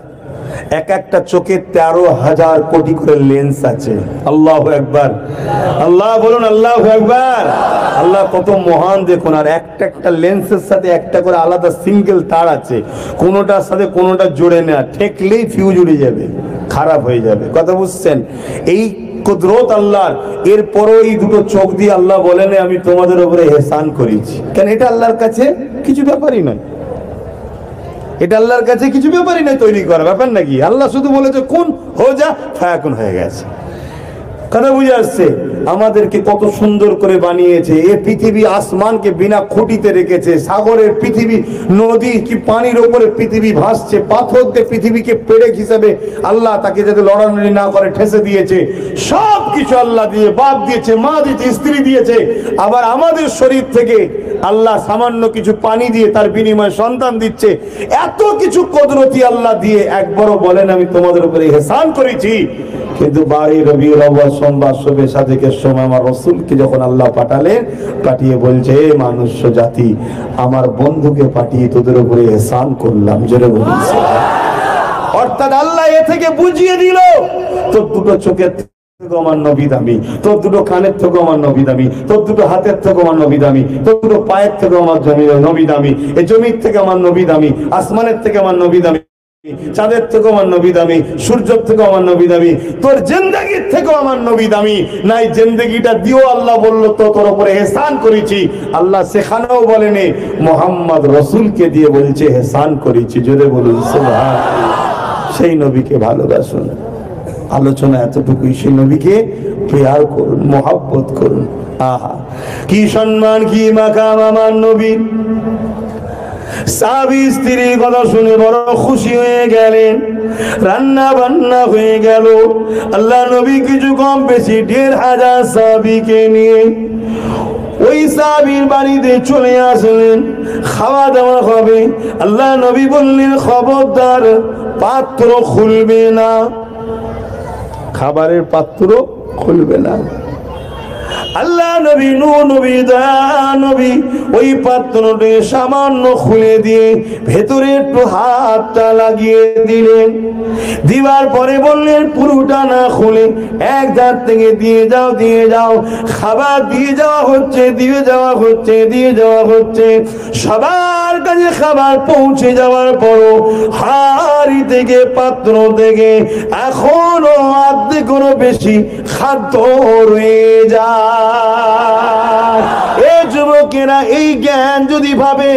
এক একটা চোখে 13,000 কোটি করে লেন্স আছে। আল্লাহু আকবার, আল্লাহ বলুন আল্লাহু আকবার। আল্লাহ কত মহান দেখুন। আর একটা একটা লেন্সের সাথে একটা করে আলাদা সিঙ্গেল তার আছে, কোনোটার সাথে কোনোটা জোড়ে না, ঠেকলেই ফিউজ উড়ে যাবে, খারাপ হয়ে যাবে। কথা বুঝছেন? এই কুদরত আল্লাহর। এরপরও এই দুটো চোখ দিয়ে আল্লাহ বলেন আমি তোমাদের উপরে ইহসান করেছি। কেন এটা আল্লাহর কাছে কিছু ব্যাপারই নয়, এটা আল্লাহর কাছে কিছু ব্যাপারই নয় তৈরি করা ব্যাপার নাকি। আল্লাহ শুধু বলেছে কোন হো যা, ফায়াকুন হয়ে গেছে। কথা বুঝে আসছে? আমাদেরকে কত সুন্দর করে বানিয়েছে। এ পৃথিবী আসমানকে বিনা খুঁটিতে রেখেছে, সাগরের পৃথিবী, নদী কি পানির ওপরে পৃথিবী ভাসছে, পাথর দিয়ে পৃথিবীকে পেরেক হিসাবে আল্লাহ তাকে যাতে লড়ালড়ি না করে ঠেসে দিয়েছে। সব কিছু আল্লাহ দিয়ে, বাপ দিয়েছে, মা দিয়েছে, স্ত্রী দিয়েছে। আবার আমাদের শরীর থেকে আল্লাহ সামান্য কিছু পানি দিয়ে তার বিনিময়ে সন্তান দিচ্ছে। এত কিছু কুদরতি আল্লাহ দিয়ে একবারও বলেন আমি তোমাদের উপরে ইহসান করেছি। কিন্তু 12 রবিউল আউয়াল সোমবার শবে সাদেকের সময় আমার রাসূলকে যখন আল্লাহ পাঠালেন, পাঠিয়ে বলছে হে মানুষ জাতি, আমার বন্ধুকে পাঠিয়ে তোদের উপরে ইহসান করলাম। জোরে বলুন সুবহানাল্লাহ। অর্থাৎ আল্লাহ এ থেকে বুঝিয়ে দিল তোর দুটো চোখের থেকে আমার নবী দামি, তোর দুটো কানের থেকে আমার নবী দামি, তোর দুটো হাতের থেকে আমার নবী দামি, তোর দুটো পায়ের থেকে আমার নবী দামি, এই জমির থেকে আমার নবী দামি, আসমানের থেকে আমার নবী দামি, চাঁদের থেকে আমার নবী দামি, সূর্যের থেকে আমার নবী দামি, তোর জিন্দেগির থেকে আমার নবী দামি। নাই জিন্দেগিটা দিও আল্লাহ বলল তো তোর উপরে ইহসান করেছি। আল্লাহ সেখানেও বলেনি, মুহাম্মদ রাসূলকে দিয়ে বলছে ইহসান করেছি। জোরে বলুন সুবহানাল্লাহ। সেই নবীকে ভালোবাসুন। আলোচনা এতটুকুই, সেই নবীকে প্রেয়ার করুন, মহব্বত করুন। আহা কি সম্মান, কি মাকাম আমার নবীর। সাহাবী স্ত্রীর কথা শুনে বড় খুশি হয়ে গেলেন, রান্না বান্না হয়ে গেল। আল্লাহ নবী কিছু কম বেশি 1,500 সাহাবীকে নিয়ে ওই সাহাবীর বাড়িতে চলে আসলেন। খাওয়া দাওয়া হবে। আল্লাহ নবী বললেন খবরদার পাত্র খুলবে না, খাবারের পাত্র খুলবে না। আল্লাহ নবী, নূহ নবী, দয়া নবী ওই পাত্রটি সামান্য খুলে দিয়ে ভেতরে একটু হাতটা লাগিয়ে দিলেন। দিবার পরে বললেন পুরোটা না খুলে এক ধার থেকে দিয়ে যাও, দিয়ে যাও। খাবার দিয়ে যাওয়া হচ্ছে, দিয়ে যাওয়া হচ্ছে, দিয়ে যাওয়া হচ্ছে। সবার কাছে খাবার পৌঁছে যাওয়ার পরও হাড়ি থেকে, পাত্র থেকে এখনো অর্ধেকেরও বেশি খাদ্য রয়ে যায়। এই যুবকেরা এই জ্ঞান যদি ভাবে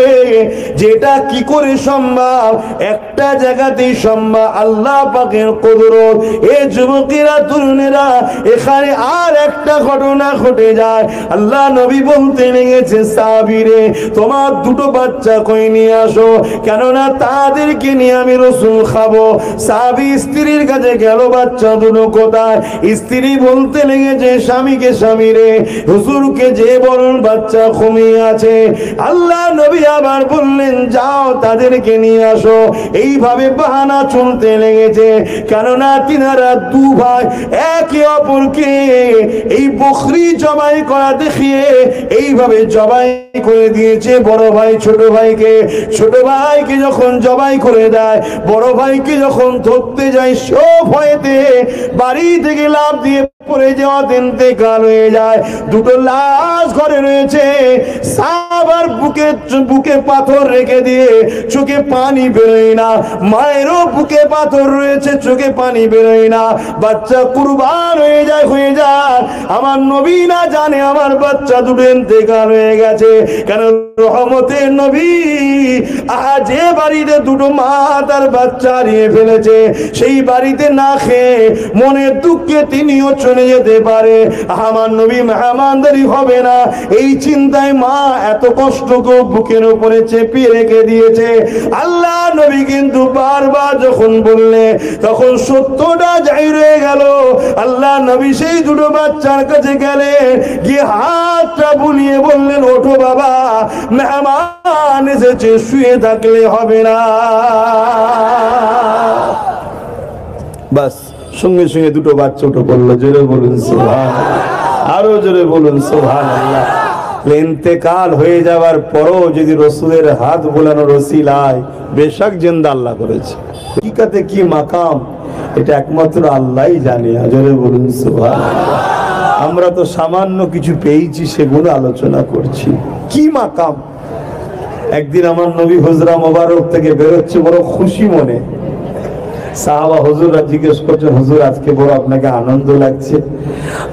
যেটা কি করে সম্ভব, একটা জায়গাতেই সম্ভব, আল্লাহ পাকের কুদরত। এই যুবকেরা, তরুণেরা, এখানে আর একটা ঘটনা ঘটে যায়। আল্লাহ নবী বলতে লেগেছে সাহাবীরে তোমার দুটো বাচ্চা কই নিয়ে আসো, কেননা তাদেরকে নিয়ে আমি রাসূল খাবো। সাহাবী স্ত্রীর কাছে গেল, বাচ্চা দুটো কোথায়? স্ত্রী বলতে লেগেছে স্বামীকে, স্বামীরে হুজুরকে যে বলুন বাচ্চা ঘুমিয়ে আছে। আল্লাহ নবী আবার বললেন যাও তাদেরকে নিয়ে আসো। এইভাবে বাহানা চলতে লেগেছে, কেননা তিনারা দু ভাই একে অপরকে এই বকরি জবাই করা দেখিয়ে এইভাবে জবাই করে দিয়েছে বড় ভাই ছোট ভাইকে। ছোট ভাইকে যখন জবাই করে দেয়, বড় ভাইকে যখন ধরতে যায়, সব ভয়েতে বাড়ি থেকে লাফ দিয়ে পড়ে যাওয়া ইন্তেকাল হয়ে যায়। দুটো লাশ ঘরে রয়েছে। সাহাবার বুকে পাথর রেখে দিয়ে চোখে পানি বেরোয় না, মায়েরও বুকে পাথর রয়েছে, চোখে পানি বেরোয় না, বাচ্চা কুরবান হয়ে যায়। আমার নবী না জানে আমার বাচ্চা দুটো ইন্তেকাল হয়ে গেছে। কেন? রহমতের নবী যে বাড়িতে দুটো মা তার বাচ্চা হারিয়ে ফেলেছে, সেই বাড়িতে না খেয়ে মনের দুঃখে তিনিও চলে যেতে পারে। আমার নবী মেহমানদারি হবে না, এই চিন্তায় মা এত কষ্ট করে বুকের উপরে চেপিয়ে রেখে দিয়েছে। আল্লাহ নবী কিন্তু বারবার যখন বললে তখন সত্যটা যাই রয়ে গেল। আল্লাহ নবী সেই দুটো বাচ্চার কাছে গেলেন, গিয়ে হাতটা বুলিয়ে বললেন, ওঠো বাবা, মেহমান এসেছে, শুয়ে থাকলে হবে না। বাস সঙ্গে সঙ্গে দুটো বাচ্চা উঠে পড়লো। জোরে বলুন সুবহানাল্লাহ, আরো জোরে বলুন সুবহানাল্লাহ। ইন্তেকাল হয়ে যাওয়ার পরও যদি রসুলের হাত বোলানোর ওসিলায় বেশক জিন্দা আল্লাহ করেছে। হকিকতে কি মাকাম এটা একমাত্র আল্লাহই জানে। জোরে বলুন সুবহানাল্লাহ। আমরা তো সামান্য কিছু পেয়েছি, সেগুলো আলোচনা করছি। কি মাকাম! একদিন আমার নবী হুজরা মোবারক থেকে বেরোচ্ছে বড় খুশি মনে। সাহাবা হুজুররা জিজ্ঞেস করছেন, হুজুর আজকে বড় আপনাকে আনন্দ লাগছে?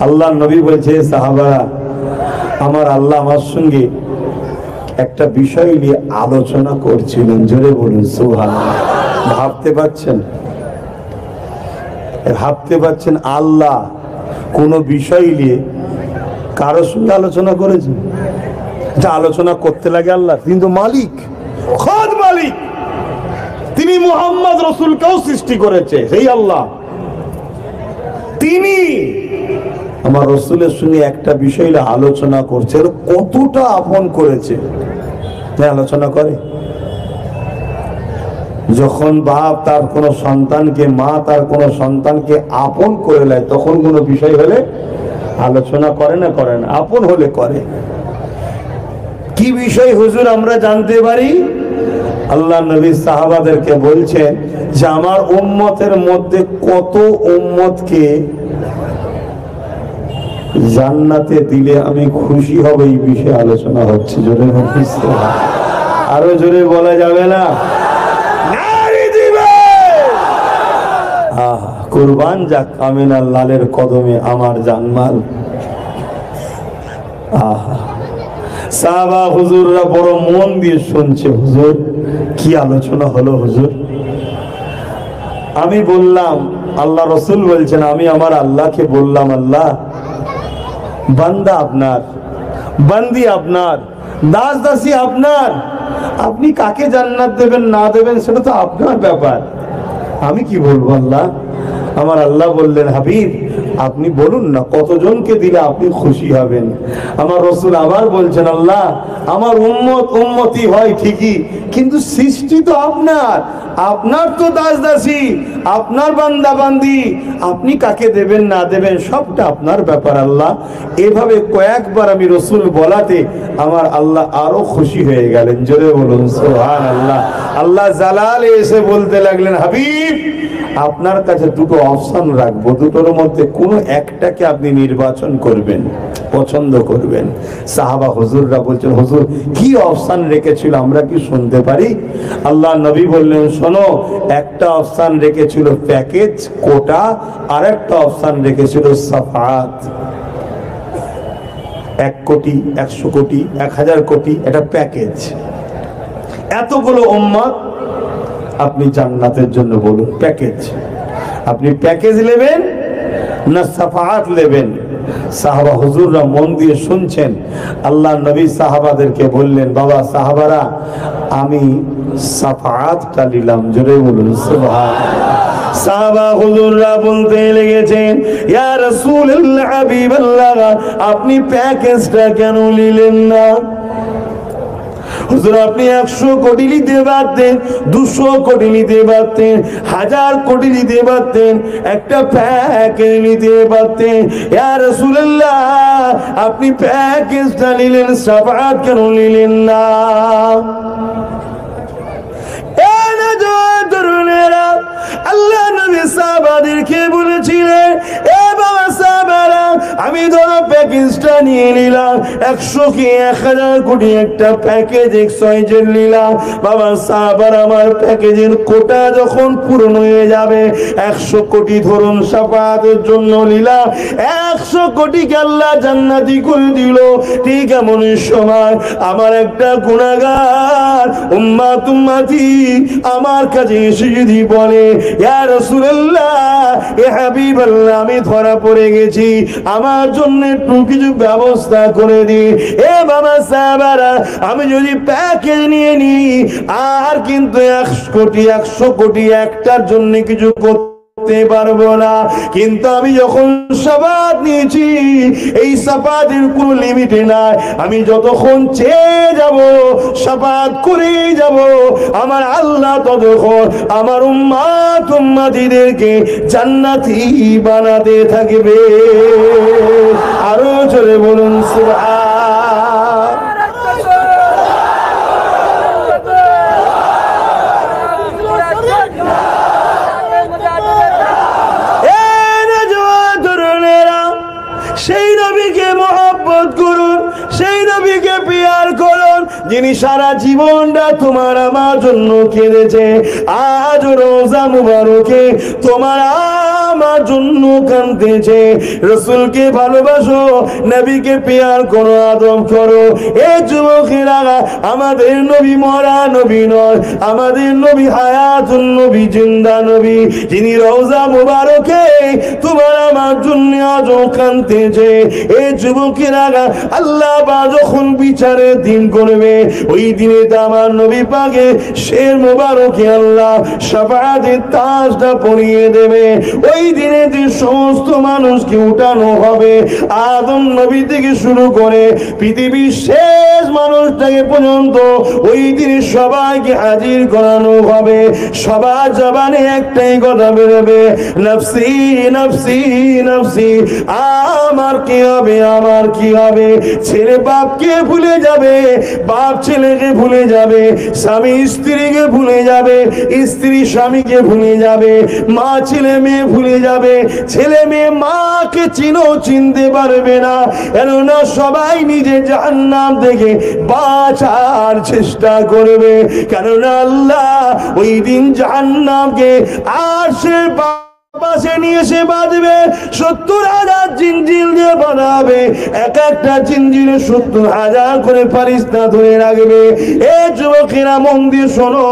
আল্লাহ নবী বলছে, সাহাবারা, আমার আল্লাহ আমার সঙ্গে একটা বিষয় নিয়ে আলোচনা করছিলেন। জোরে বলুন সুবহানাল্লাহ। ভাবতে পারছেন আল্লাহ কোন বিষয় নিয়ে কারোর সঙ্গে আলোচনা করেছেন? যা আলোচনা করতে লাগে আল্লাহ, তিনি তো মালিক, খোদ মালিক। তিনি মুহাম্মদ রাসূলকেও সৃষ্টি করেছে সেই আল্লাহ। তিনি আমার রাসূলের সঙ্গে একটা বিষয় নিয়ে আলোচনা করছে, কতটা আপন করেছে আলোচনা করে। যখন বাপ তার কোন সন্তানকে, মা তার কোন সন্তানকে আপন করে নেয়, তখন কোন বিষয় হলে আলোচনা করে না? করে না? আপন হলে করে। কি বিষয় হুজুর আমরা জানতে পারি? আল্লাহ নবী সাহাবাদেরকে বলছেন যে আমার উম্মতের মধ্যে কত উম্মতকে জান্নাতে দিলে আমি খুশি হব, এই বিষয়ে আলোচনা হচ্ছে। জোরে আরো জোরে বলা যাবে না? কুরবান যাক আমিনার লালের কদমে আমার জানমাল। সাহাবা হুজুররা বড় মন দিয়ে শুনছে। হুজুর কি আলোচনা হলো হুজুর? আমি বললাম, আল্লাহ রসুল বলছেন, আমি আমার আল্লাহকে বললাম, আল্লাহ বান্দা আপনার, বান্দি আপনার, দাস দাসী আপনার, আপনি কাকে জান্নাত দেবেন না দেবেন সেটা তো আপনার ব্যাপার, আমি কি বলবো আল্লাহ? আমার আল্লাহ বললেন, হাবিব আপনি বলুন না কতজনকে দিলে আপনি খুশি হবেন। আমার রসুল আবার বলছেন, আল্লাহ আমার উম্মতি হয় ঠিকই, কিন্তু সৃষ্টি তো আপনার, আপনার তো দাস দাসী, আপনার বান্দা বান্দি, আপনি কাকে দেবেন না দেবেন সবটা আপনার ব্যাপার আল্লাহ। এভাবে কয়েকবার আমি রসুল বলাতে আমার আল্লাহ আরো খুশি হয়ে গেলেন। জোরে বলুন সুবহানাল্লাহ। আল্লাহ জালালে এসে বলতে লাগলেন, হাবিব আপনার কাছে দুটো অপশন রাখবো, দুটোর মধ্যে কোনো একটাকে আপনি নির্বাচন করবেন, পছন্দ করবেন। সাহাবা হুজুররা বলছেন, হুজুর কি অপশন রেখেছিল আমরা কি শুনতে পারি? আল্লাহ নবী বললেন, শোনো, একটা অপশন রেখেছিল প্যাকেজ কোটা, আর একটা অপশন রেখেছিল সাফাত। 1 কোটি, 100 কোটি, 1000 কোটি, এটা প্যাকেজ। এতগুলো উম্মত আপনি জান্নাতের জন্য বলুন প্যাকেজ। আপনি প্যাকেজ নেবেন না সাফাত নেবেন? সাহাবা হুজুররা মন দিয়ে শুনছেন। আল্লাহ নবী সাহাবাদেরকে বললেন, বাবা সাহাবারা আমি সাফাতটা নিলাম। জোরে বলুন সুবহানাল্লাহ। সাহাবা হুজুররা বলতে লেগেছেন, ইয়া রাসূলুল্লাহ, হাবিবাল্লাহ আপনি প্যাকেজটা কেন নিলেন না? হুজুর আপনি 100 কোটি নিতে পারতেন, 200 কোটি নিতে পারতেন, 1000 কোটি নিতে পারতেন, একটা প্যাকেজ নিতে পারতেন। ইয়া রাসূলুল্লাহ আপনি প্যাকেজটা নিলেন, সাফাত কেন নিলেন না? আল্লাহ নবী সাহাবাদেরকে বলেছিলেন, এ বাবা সাহাবারা আমি ধরো প্যাকেজটা নিয়ে নিলাম 100 কি 1000 কোটি একটা প্যাকেজ এক্সাইজের নিলাম বাবা সাহাবার আমার প্যাকেজের কোটা যখন পূরণ হয়ে যাবে 100 কোটি ধরুন শাফাতের জন্য নিলাম 100 কোটিকে আল্লাহ জান্নাতি করে দিল ঠিক এমন সময় আমার একটা গুনাহগার উম্মতি আমার কাছে এসে যদি বলে ইয়া রাসূলুল্লাহ এ হাবিবাল্লাহ আমি ধরা পড়ে গেছি আমার জন্য একটু কিছু ব্যবস্থা করে দি এ বাবা সাহাবারা আমি যদি প্যাকেজ নিয়ে নি আর কিন্তু 100 কোটি একটার জন্য কিছু করতে পারবো না কিন্তু আমি যখন শাফাত নিয়েছি এই শাফাতের কোনো লিমিট নাই আমি যতক্ষণ চেয়ে যাব শাফাত করেই যাব আমার আল্লাহ ততক্ষণ আমার উম্মতিদেরকে জান্নাতি বানাতে থাকবে আরো জোরে বলুন সুবহান সেই নবীকে মহব্বত করুন সেই নবীকে প্যার করুন যিনি সারা জীবনটা তোমার আমার জন্য কেঁদেছে আজ রোজা মুবারকে তোমার আমার জন্য কাঁদতেছে রাসূলকে ভালোবাসো নবীকে প্যার করো আদব করো এ যুবকেরা আমাদের নবী মরা নবী নয় আমাদের নবী হায়াতুন নবী জিন্দা নবী যিনি রোজা মুবারকে তোমার আমার জন্য আজ কাঁদতেছে এ যুবকেরা আল্লাহ বা যখন বিচারের দিন করবে ওই দিনে আমার নবী পাকে শের মুবারকে আল্লাহ শাফাতের তাজটা পরিয়ে দেবে ওই দিনে যে সমস্ত মানুষকে উঠানো হবে আদম নবী থেকে শুরু করে পৃথিবীর শেষ মানুষটাকে পর্যন্ত ওই দিনে সবাইকে হাজির করানো হবে সবার জবানে একটাই কথা বেরোবে নফসি নফসি নফসি আমার কি হবে আমার কি হবে ছেলে বাপকে ভুলে যাবে বাপ ছেলেকে ভুলে যাবে স্বামী স্ত্রীকে ভুলে যাবে স্ত্রী স্বামীকে ভুলে যাবে মা ছেলে মেয়ে ভুলে যাবে ছেলে মেয়ে মাকে চিনতে পারবে না কেননা সবাই নিজে জাহান্নাম থেকে বাঁচার চেষ্টা করবে কেননা আল্লাহ ওই দিন জাহান্নামকে আরশের পাশে নিয়ে এসে বাঁধবে 70,000 জিনজির দিয়ে বাঁধাবে এক একটা জিনজিরে 70,000 করে ফারিস্তা ধরে রাখবে এ যুবকেরা মন দিয়ে শোনো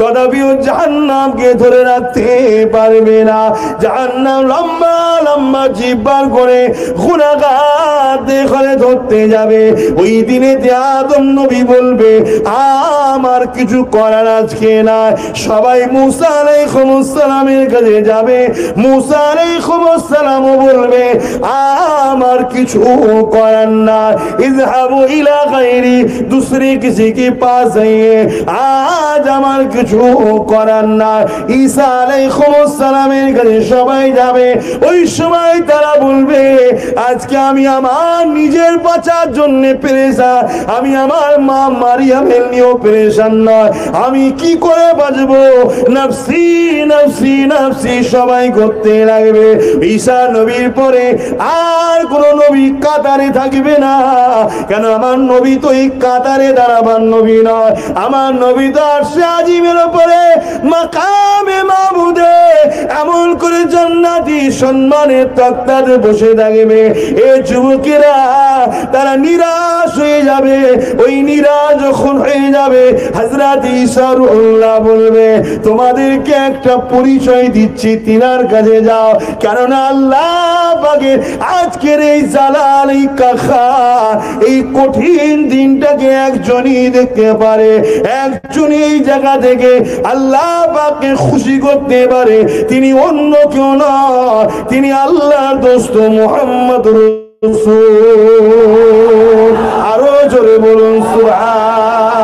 কদাপিও জাহান্নামকে ধরে রাখতে পারবে না জাহান্নাম লম্বা লম্বা জিহ্বার করে গুনাহগার দেখে ধরতে যাবে ওই দিনে আদম নবী বলবে আমার কিছু করার আজকে না সবাই মুসা আলাইহিস সালামের কাছে যাবে मूसा अलैहिस्सलाम बोलबे आमार किछु करार ना इज़हाबु इला गायरी दूसरे किसी के पास जाइए आज आमार किछु करार ना ईसा अलैहिस्सलामेर काछे सबाई जाबे ओई समय तारा बोलबे आजके आमी आमार निजेर बाँचार जन्य पेरेशान आमी आमार मा मारियामेर निয়েও पेरेशान नय आमी कि करे बाँचबो नफसी नफसी नफसी सबाई করতে লাগবে ঈসা নবীর পরে আর কোন নবী কাতারে থাকবে না কেন আমার নবী তো এই কাতারে দাঁড়াবার নবী নয় আমার নবী তো আরশে আজিমের উপরে মাকামে মাহমুদে এমন করে জান্নাতি সম্মানের তক্তাতে বসে থাকবে এই যুবকেরা তারা নিরাশ হয়ে যাবে ওই নিরাশ যখন হয়ে যাবে হযরত ঈসা রুহুল্লাহ বলবে তোমাদেরকে একটা পরিচয় দিচ্ছি তিনার কাছে যাও কারণ আল্লাহ পাকের আজকের এই জালাল এই কাখার এই কঠিন দিনটাকে একজনই দেখতে পারে একজনই এই জায়গা থেকে আল্লাহ পাককে খুশি করতে পারে তিনি অন্য কেউ নয় তিনি আল্লাহর দোস্ত মুহাম্মদুর রাসূল আরো জোরে বলুন সুবহান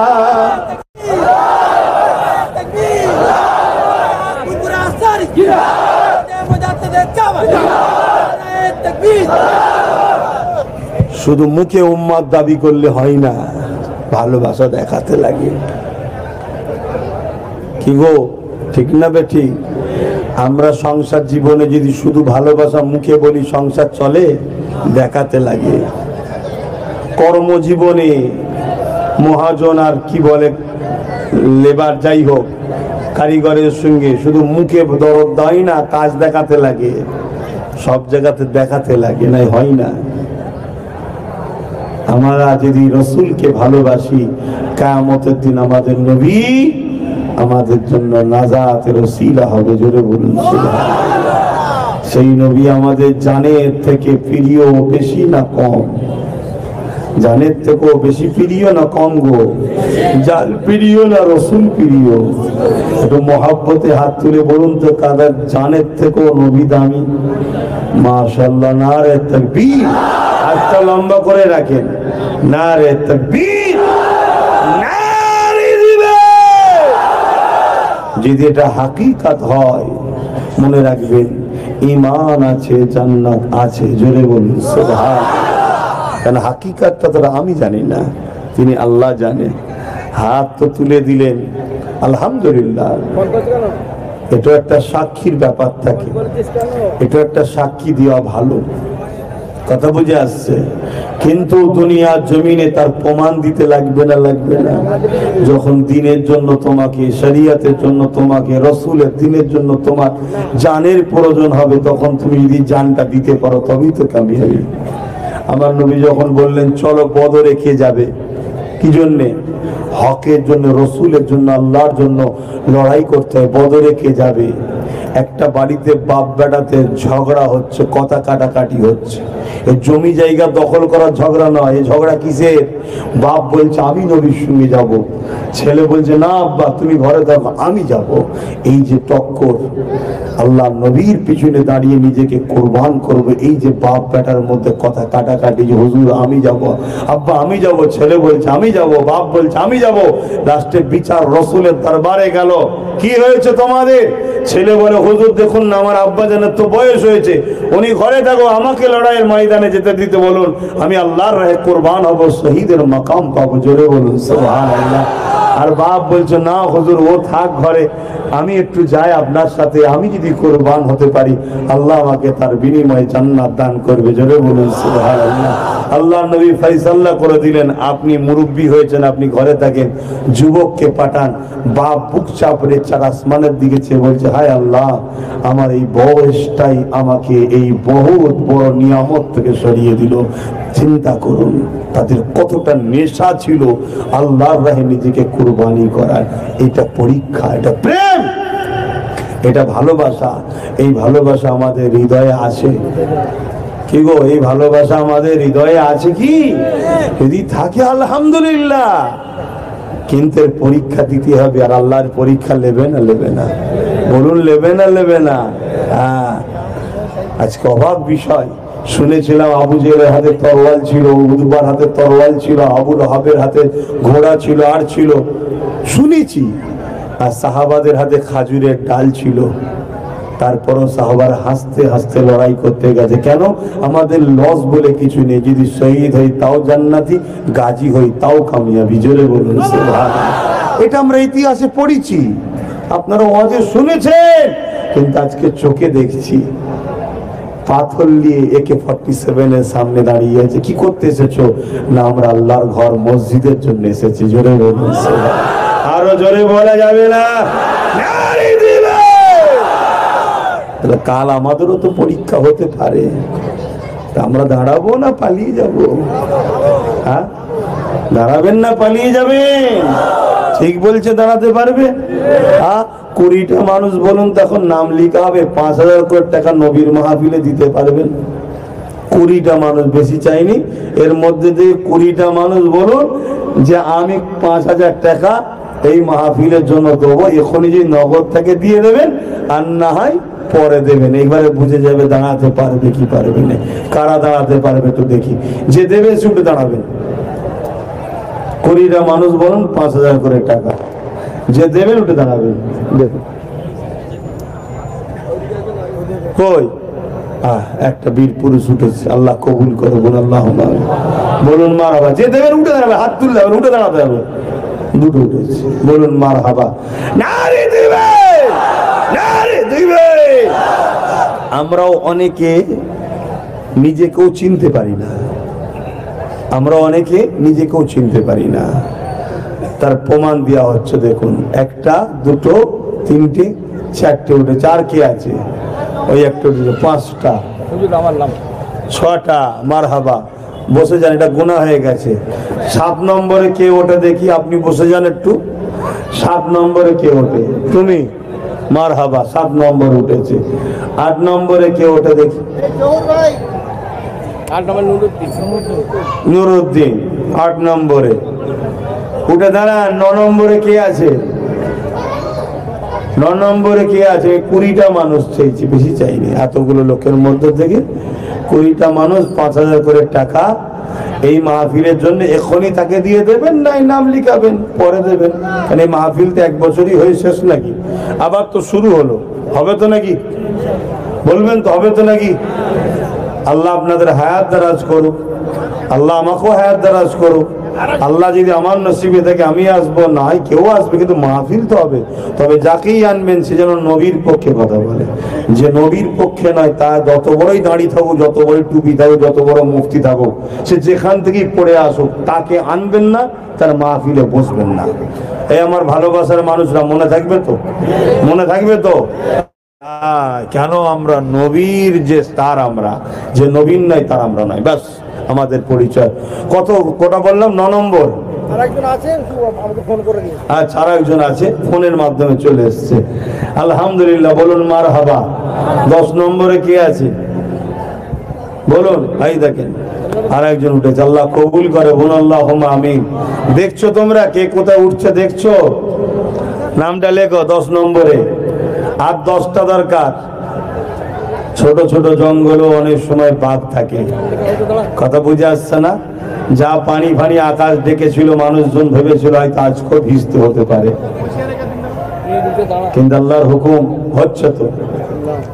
শুধু মুখে উম্মত দাবি করলে হয় না ভালোবাসা দেখাতে লাগে কি গো ঠিক না বে ঠিক আমরা সংসার জীবনে যদি শুধু ভালোবাসা মুখে বলি সংসার চলে দেখাতে লাগে। কর্মজীবনে মহাজন আর কি বলে লেবার যাই হোক কারিগরের সঙ্গে শুধু মুখে দরদ দেয় না, কাজ দেখাতে লাগে, সব জায়গাতে দেখাতে লাগে, নাই হয় না। আমরা যদি রসুলকে ভালোবাসি, কিয়ামতের দিন আমাদের নবী আমাদের জন্য নাজাতের ওসিলা হবে। জোরে বলুন সুবহানাল্লাহ। সেই নবী আমাদের জানের থেকে প্রিয় বেশি না কম? জানের থেকেও বেশি প্রিয় না কম গো? জান প্রিয় না রসুল প্রিয়? একটু মহাব্বতে হাত তুলে বলুন তো কাদের জানের থেকেও নবী দামি? মাশাআল্লাহ, নারে তাকবীর। হাতটা লম্বা করে রাখেন, নারে তাকবীর, নারে দিবেন। যদি এটা হাকিকত হয় মনে রাখবেন, ঈমান আছে, জান্নাত আছে। জোরে বলুন সুবহানাল্লাহ। কারণ হাকিকতটা তো আমি জানি না, তিনি আল্লাহ জানে। হাত তো তুলে দিলেন, আলহামদুলিল্লাহ। এটা একটা সাক্ষীর ব্যাপার থাকে, এটা একটা সাক্ষী দেওয়া ভালো, কথা বুঝে আসছে। কিন্তু দুনিয়ার জমিনে তার প্রমাণ দিতে লাগবে না? লাগবে না? যখন দিনের জন্য তোমাকে, শরীয়তের জন্য তোমাকে, রসুলের দিনের জন্য তোমার জানের প্রয়োজন হবে, তখন তুমি যদি জানটা দিতে পারো তবেই তো কামিয়াবি। আমার নবী যখন বললেন চলো বদরে কে যাবে, কি জন্যে? হকের জন্য, রসুলের জন্য, আল্লাহর জন্য লড়াই করতে হয়। বদরে কে যাবে? একটা বাড়িতে বাপ বেটাতে ঝগড়া হচ্ছে, কথা কাটাকাটি হচ্ছে। এই জমি জায়গা দখল করার ঝগড়া নয়। এই ঝগড়া কিসের? বাপ বলছে আমি নবীর সঙ্গে যাব, ছেলে বলছে না আব্বা তুমি ঘরে থাকো, আমি যাব। এই যে টক্কর, আল্লাহ নবীর পিছনে দাঁড়িয়ে নিজেকে কোরবান করবে, এই যে বাপ বেটার মধ্যে কথা কাটাকাটি, যে হুজুর আমি যাব, আব্বা আমি যাব, ছেলে বলছে আমি যাব, বাপ বলছে আমি যাব। লাস্টে বিচার রসুলের দরবারে গেল, কি হয়েছে তোমাদের? ছেলে বলে হুজুর দেখুন না, আমার আব্বা জানের তো বয়স হয়েছে, উনি ঘরে থাকো, আমাকে লড়াইয়ের ময়দানে যেতে দিতে বলুন, আমি আল্লাহর রাহে কোরবান হব, শহীদের মাকাম পাবো। জোরে বলুন সুবহানাল্লাহ। আর বাপ বলছে না হুজুর ও থাক ঘরে, আমি একটু যাই আপনার সাথে, আমি যদি কোরবান হতে পারি আল্লাহ আমাকে তার বিনিময়ে জান্নাত দান করবে। জোরে বলুন সুবহানাল্লাহ। আল্লাহ নবী ফয়সালা করে দিলেন, আপনি মুরব্বী হয়েছেন, আপনি ঘরে থাকেন, যুবককে পাঠান। বাপ বুক চাপড়ে চার আসমানের দিকে চেয়ে বলছে হায় আল্লাহ, আমার এই বয়সটাই আমাকে এই বহুত বড় নিয়ামত থেকে সরিয়ে দিল। চিন্তা করুন তাদের কতটা নেশা ছিল আল্লাহর রাহে নিজেকে কুরবানি করার। এটা পরীক্ষা, এটা প্রেম, এটা ভালোবাসা। এই ভালোবাসা আমাদের হৃদয়ে আছে কি গো? এই ভালোবাসা আমাদের হৃদয়ে আছে কি? যদি থাকে আলহামদুলিল্লাহ, কিন্তু এর পরীক্ষা দিতে হবে। আর আল্লাহর পরীক্ষা নেবে না? নেবে না? বলুন নেবে না? নেবে না? হ্যাঁ। আজকে অবাক বিষয় শুনেছিলাম, আবু জেহেলের হাতে তরোয়াল ছিল, উতবার হাতে তরোয়াল ছিল, আবু লাহাবের হাতে ঘোড়া ছিল, আর ছিল শুনেছি। আর সাহাবাদের হাতে খাজুরের ডাল ছিল। তারপরও সাহাবার হাসতে হাসতে লড়াই করতে গেছে। কেন? আমাদের লস বলে কিছু নেই। যদি শহীদ হই তাও জান্নাতি, গাজী হই তাও কামিয়াবি। জোরে বলুন সুবহানাল্লাহ। এটা আমরা ইতিহাসে পড়েছি, আপনারা ওয়াজে শুনেছেন, কিন্তু আজকে চোখে দেখছি। পাথর নিয়ে AK-47 এর সামনে দাঁড়িয়ে আছে। কি করতে এসেছো? না আমরা আল্লাহর ঘর মসজিদের জন্য এসেছি। জোরে বলুন সুবহানাল্লাহ। আরো জোরে বলা যাবে না? নারে দিবে। কাল আমাদেরও তো পরীক্ষা হতে পারে, আমরা দাঁড়াবো না পালিয়ে যাব? হ্যাঁ, দাঁড়াবেন না পালিয়ে যাবেন? ঠিক বলছে, দাঁড়াতে পারবে? হ্যাঁ, 20টা মানুষ বলুন তখন নাম লিখা হবে, 5000 করে টাকা নবীর মাহফিলে দিতে পারবেন? 20টা মানুষ, বেশি চাইনি। এর মধ্যে থেকে 20টা মানুষ বলুন যে আমি 5000 টাকা এই মাহফিলের জন্য দেবো, এখনই যদি নগদ থেকে দিয়ে দেবেন, আর না হয় পরে দেবেন। এইবারে বুঝে যাবে দাঁড়াতে পারবে কি পারবে না। কারা দাঁড়াতে পারবে তো দেখি, যে দেবে ছুটে দাঁড়াবেন। 20টা মানুষ বলুন 5000 করে টাকা, যে দেবেন উঠে দাঁড়াবেন। দেখুন কই একটা বীর পুরুষ উঠেছে, আল্লাহ কবুল করে বলুন আল্লাহ বলুন মারহাবা। যে দেবেন উঠে দাঁড়াবে, হাত তুলতে হবে, উঠে দাঁড়াতে হবে। দুটো উঠেছে, বলুন মারহাবা। নারে দিবে, নারে দিবে। আমরাও অনেকে নিজেকেও চিনতে পারি না। আমরা অনেকে নিজেকেও চিনতে পারি না। তার প্রমাণ দেওয়া হচ্ছে, দেখুন, একটা, দুটো, তিনটে, চারটে উঠেছে। আর কে আছে? ওই একটা উঠেছে। পাঁচটা, ছটা, মারহাবা, বসে যান, এটা গোনা হয়ে গেছে। 7 নম্বরে কে ওঠে দেখি? আপনি বসে যান একটু। 7 নম্বরে কে ওঠে? তুমি, মারহাবা, 7 নম্বর উঠেছে। 8 নম্বরে কে ওঠে দেখি? নুরুদ্দিন, 8 নম্বরে উঠে দাঁড়ান। 9 নম্বরে কে আছে? 9 নম্বরে কে আছে? 20টা মানুষ চাইছি, বেশি চাইনি। এতগুলো লোকের মধ্যে থেকে 20টা মানুষ 5000 করে টাকা এই মাহফিলের জন্য এখনই তাকে দিয়ে দেবেন, নাই নাম লিখাবেন, পরে দেবেন। কারণ এই মাহফিল তো 1 বছরই হয়ে শেষ নাকি? আবার তো শুরু হলো, হবে তো নাকি? বলবেন তো, হবে তো নাকি? আল্লাহ আপনাদের হায়াত দারাজ করুক, আল্লাহ আমাকেও হায়াত দারাজ করুক। আল্লাহ যদি আমার নসিবে থেকে আমি আসবো, না হয় কেউ আসবে, কিন্তু মাহফিল তো হবে। তবে যাকেই আনবেন সে যেন নবীর পক্ষে কথা বলে। যে নবীর পক্ষে নয়, তা যত বড়ই দাঁড়ি থাকুক, যত বড়ই টুপি থাকুক, যত বড় মুফতি থাকুক, সে যেখান থেকেই পড়ে আসুক, তাকে আনবেন না, তার মাহফিলে বসবেন না। এই আমার ভালোবাসার মানুষরা, মনে থাকবে তো? মনে থাকবে তো? কেন আমরা নবীর যে তার, আমরা যে নবীন নাই তার আমরা নাই, ব্যাস আমাদের পরিচয়। কটা বললাম? 9 নম্বর। আচ্ছা, আর একজন আছে, ফোনের মাধ্যমে চলে এসছে। আলহামদুলিল্লাহ, বলুন মারহাবা। 10 নম্বরে কে আছে বলুন? ভাই দেখেন, আর একজন উঠেছে। আল্লাহ কবুল করে, বলুন আল্লাহুম্মা আমিন। দেখছো তোমরা কে কোথায় উঠছে? দেখছো? নামটা লেখো 10 নম্বরে। আর 10টা দরকার। ছোট ছোট জঙ্গলও অনেক সময় বাঘ থাকে। কথা বুঝে আসছে না? যা পানি ফানি আকাশ ডেকেছিল, মানুষজন ভেবেছিল হয়তো আজকে ভিজতে হতে পারে, কিন্তু আল্লাহর হুকুম হচ্ছে তো,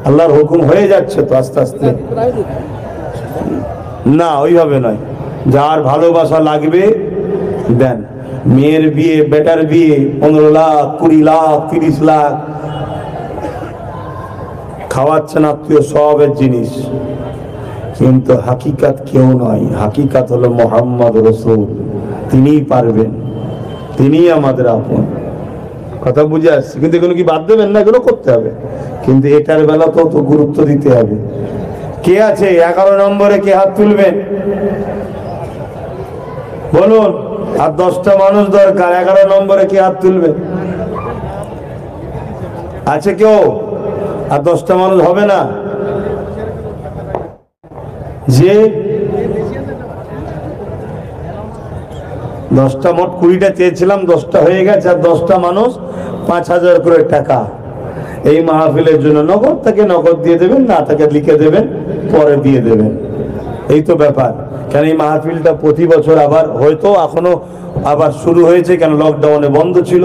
আল্লাহর হুকুম হয়ে যাচ্ছে তো আস্তে আস্তে। না, ওইভাবে নয়। যার ভালোবাসা লাগবে দেন। মেয়ের বিয়ে, বেটার বিয়ে 15 লাখ, 20 লাখ, 30 লাখ খাওয়াচ্ছেন আত্মীয়, সবের জিনিস, কিন্তু হাকিকাত কেউ নয়। হাকিকাত হলো মুহাম্মদ রাসূল। তিনিই পারবেন, তিনিই আমাদের আপন। কথা বুঝে আসছে? কিন্তু এগুলো কি বাদ দেবেন না? এগুলো করতে হবে, কিন্তু এটার বেলা তো গুরুত্ব দিতে হবে। কে আছে 11 নম্বরে? কে হাত তুলবেন বলুন? আর 10টা মানুষ দরকার। 11 নম্বরে কে হাত তুলবেন? আছে কেউ? আর 10টা মানুষ হবে না? যে 10টা, মোট 20টা চেয়েছিলাম, 10টা হয়ে গেছে। আর 10টা মানুষ 5000 করে টাকা এই মাহফিলের জন্য। নগদ তাকে নগদ দিয়ে দেবেন, না তাকে লিখে দেবেন, পরে দিয়ে দেবেন। এই তো ব্যাপার। কেন এই মাহফিলটা প্রতি বছর আবার হয়তো এখনো আবার শুরু হয়েছে, কেন লকডাউনে বন্ধ ছিল,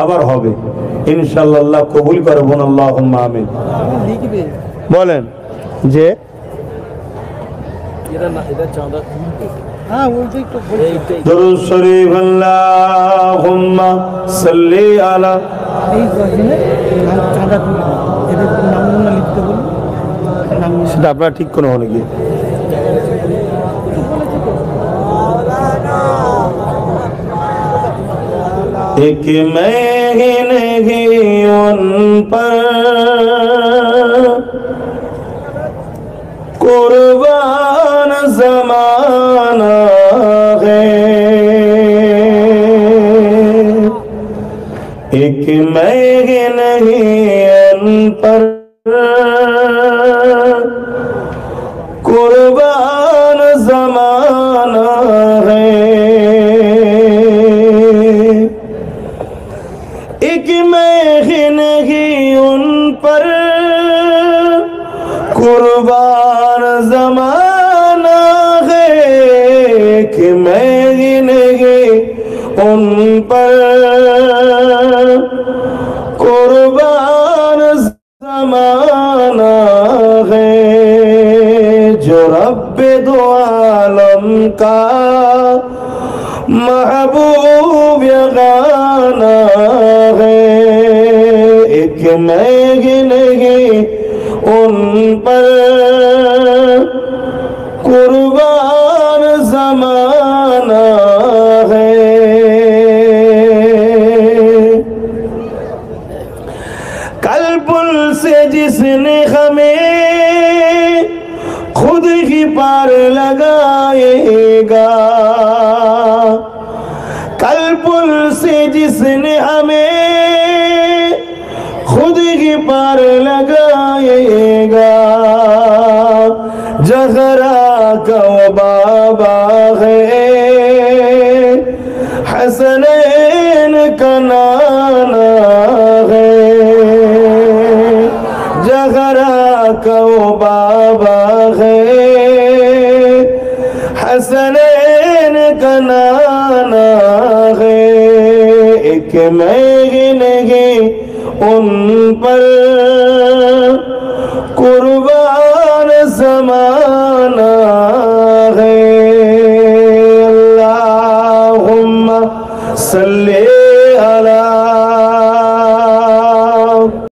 আবার হবে ইনশাআল্লাহ। আল্লাহ কবুল করে, বলুন আল্লাহুম্মা আমিন। বলেন যে দরুদ শরীফ, আল্লাহুম্মা সাল্লি আলা। সেটা আপনারা ঠিক কোনো হলে গিয়ে एक मैं ही नहीं उन पर कुर्बान ज़माना है, एक मैं ही नहीं उन पर कुर्बान ज़माना है, एक मैं ही नहीं उन पर कुर्बान ज़माना है, कि मैं ही नहीं उन पर कुर्बान ज़माना है, जो रब्बे दो आलम का महबूब यगाना है, एक मैं ही नहीं उन पर خود ہی پار لگائے گا کل پل سے جس نے ہمیں خود ہی پار لگائے گا جغرا کا وہ بابا ہے حسنین کا نانا ہے جغرا کا وہ بابا ہے حسنین کا نانا ہے ایک میں نہیں ان پر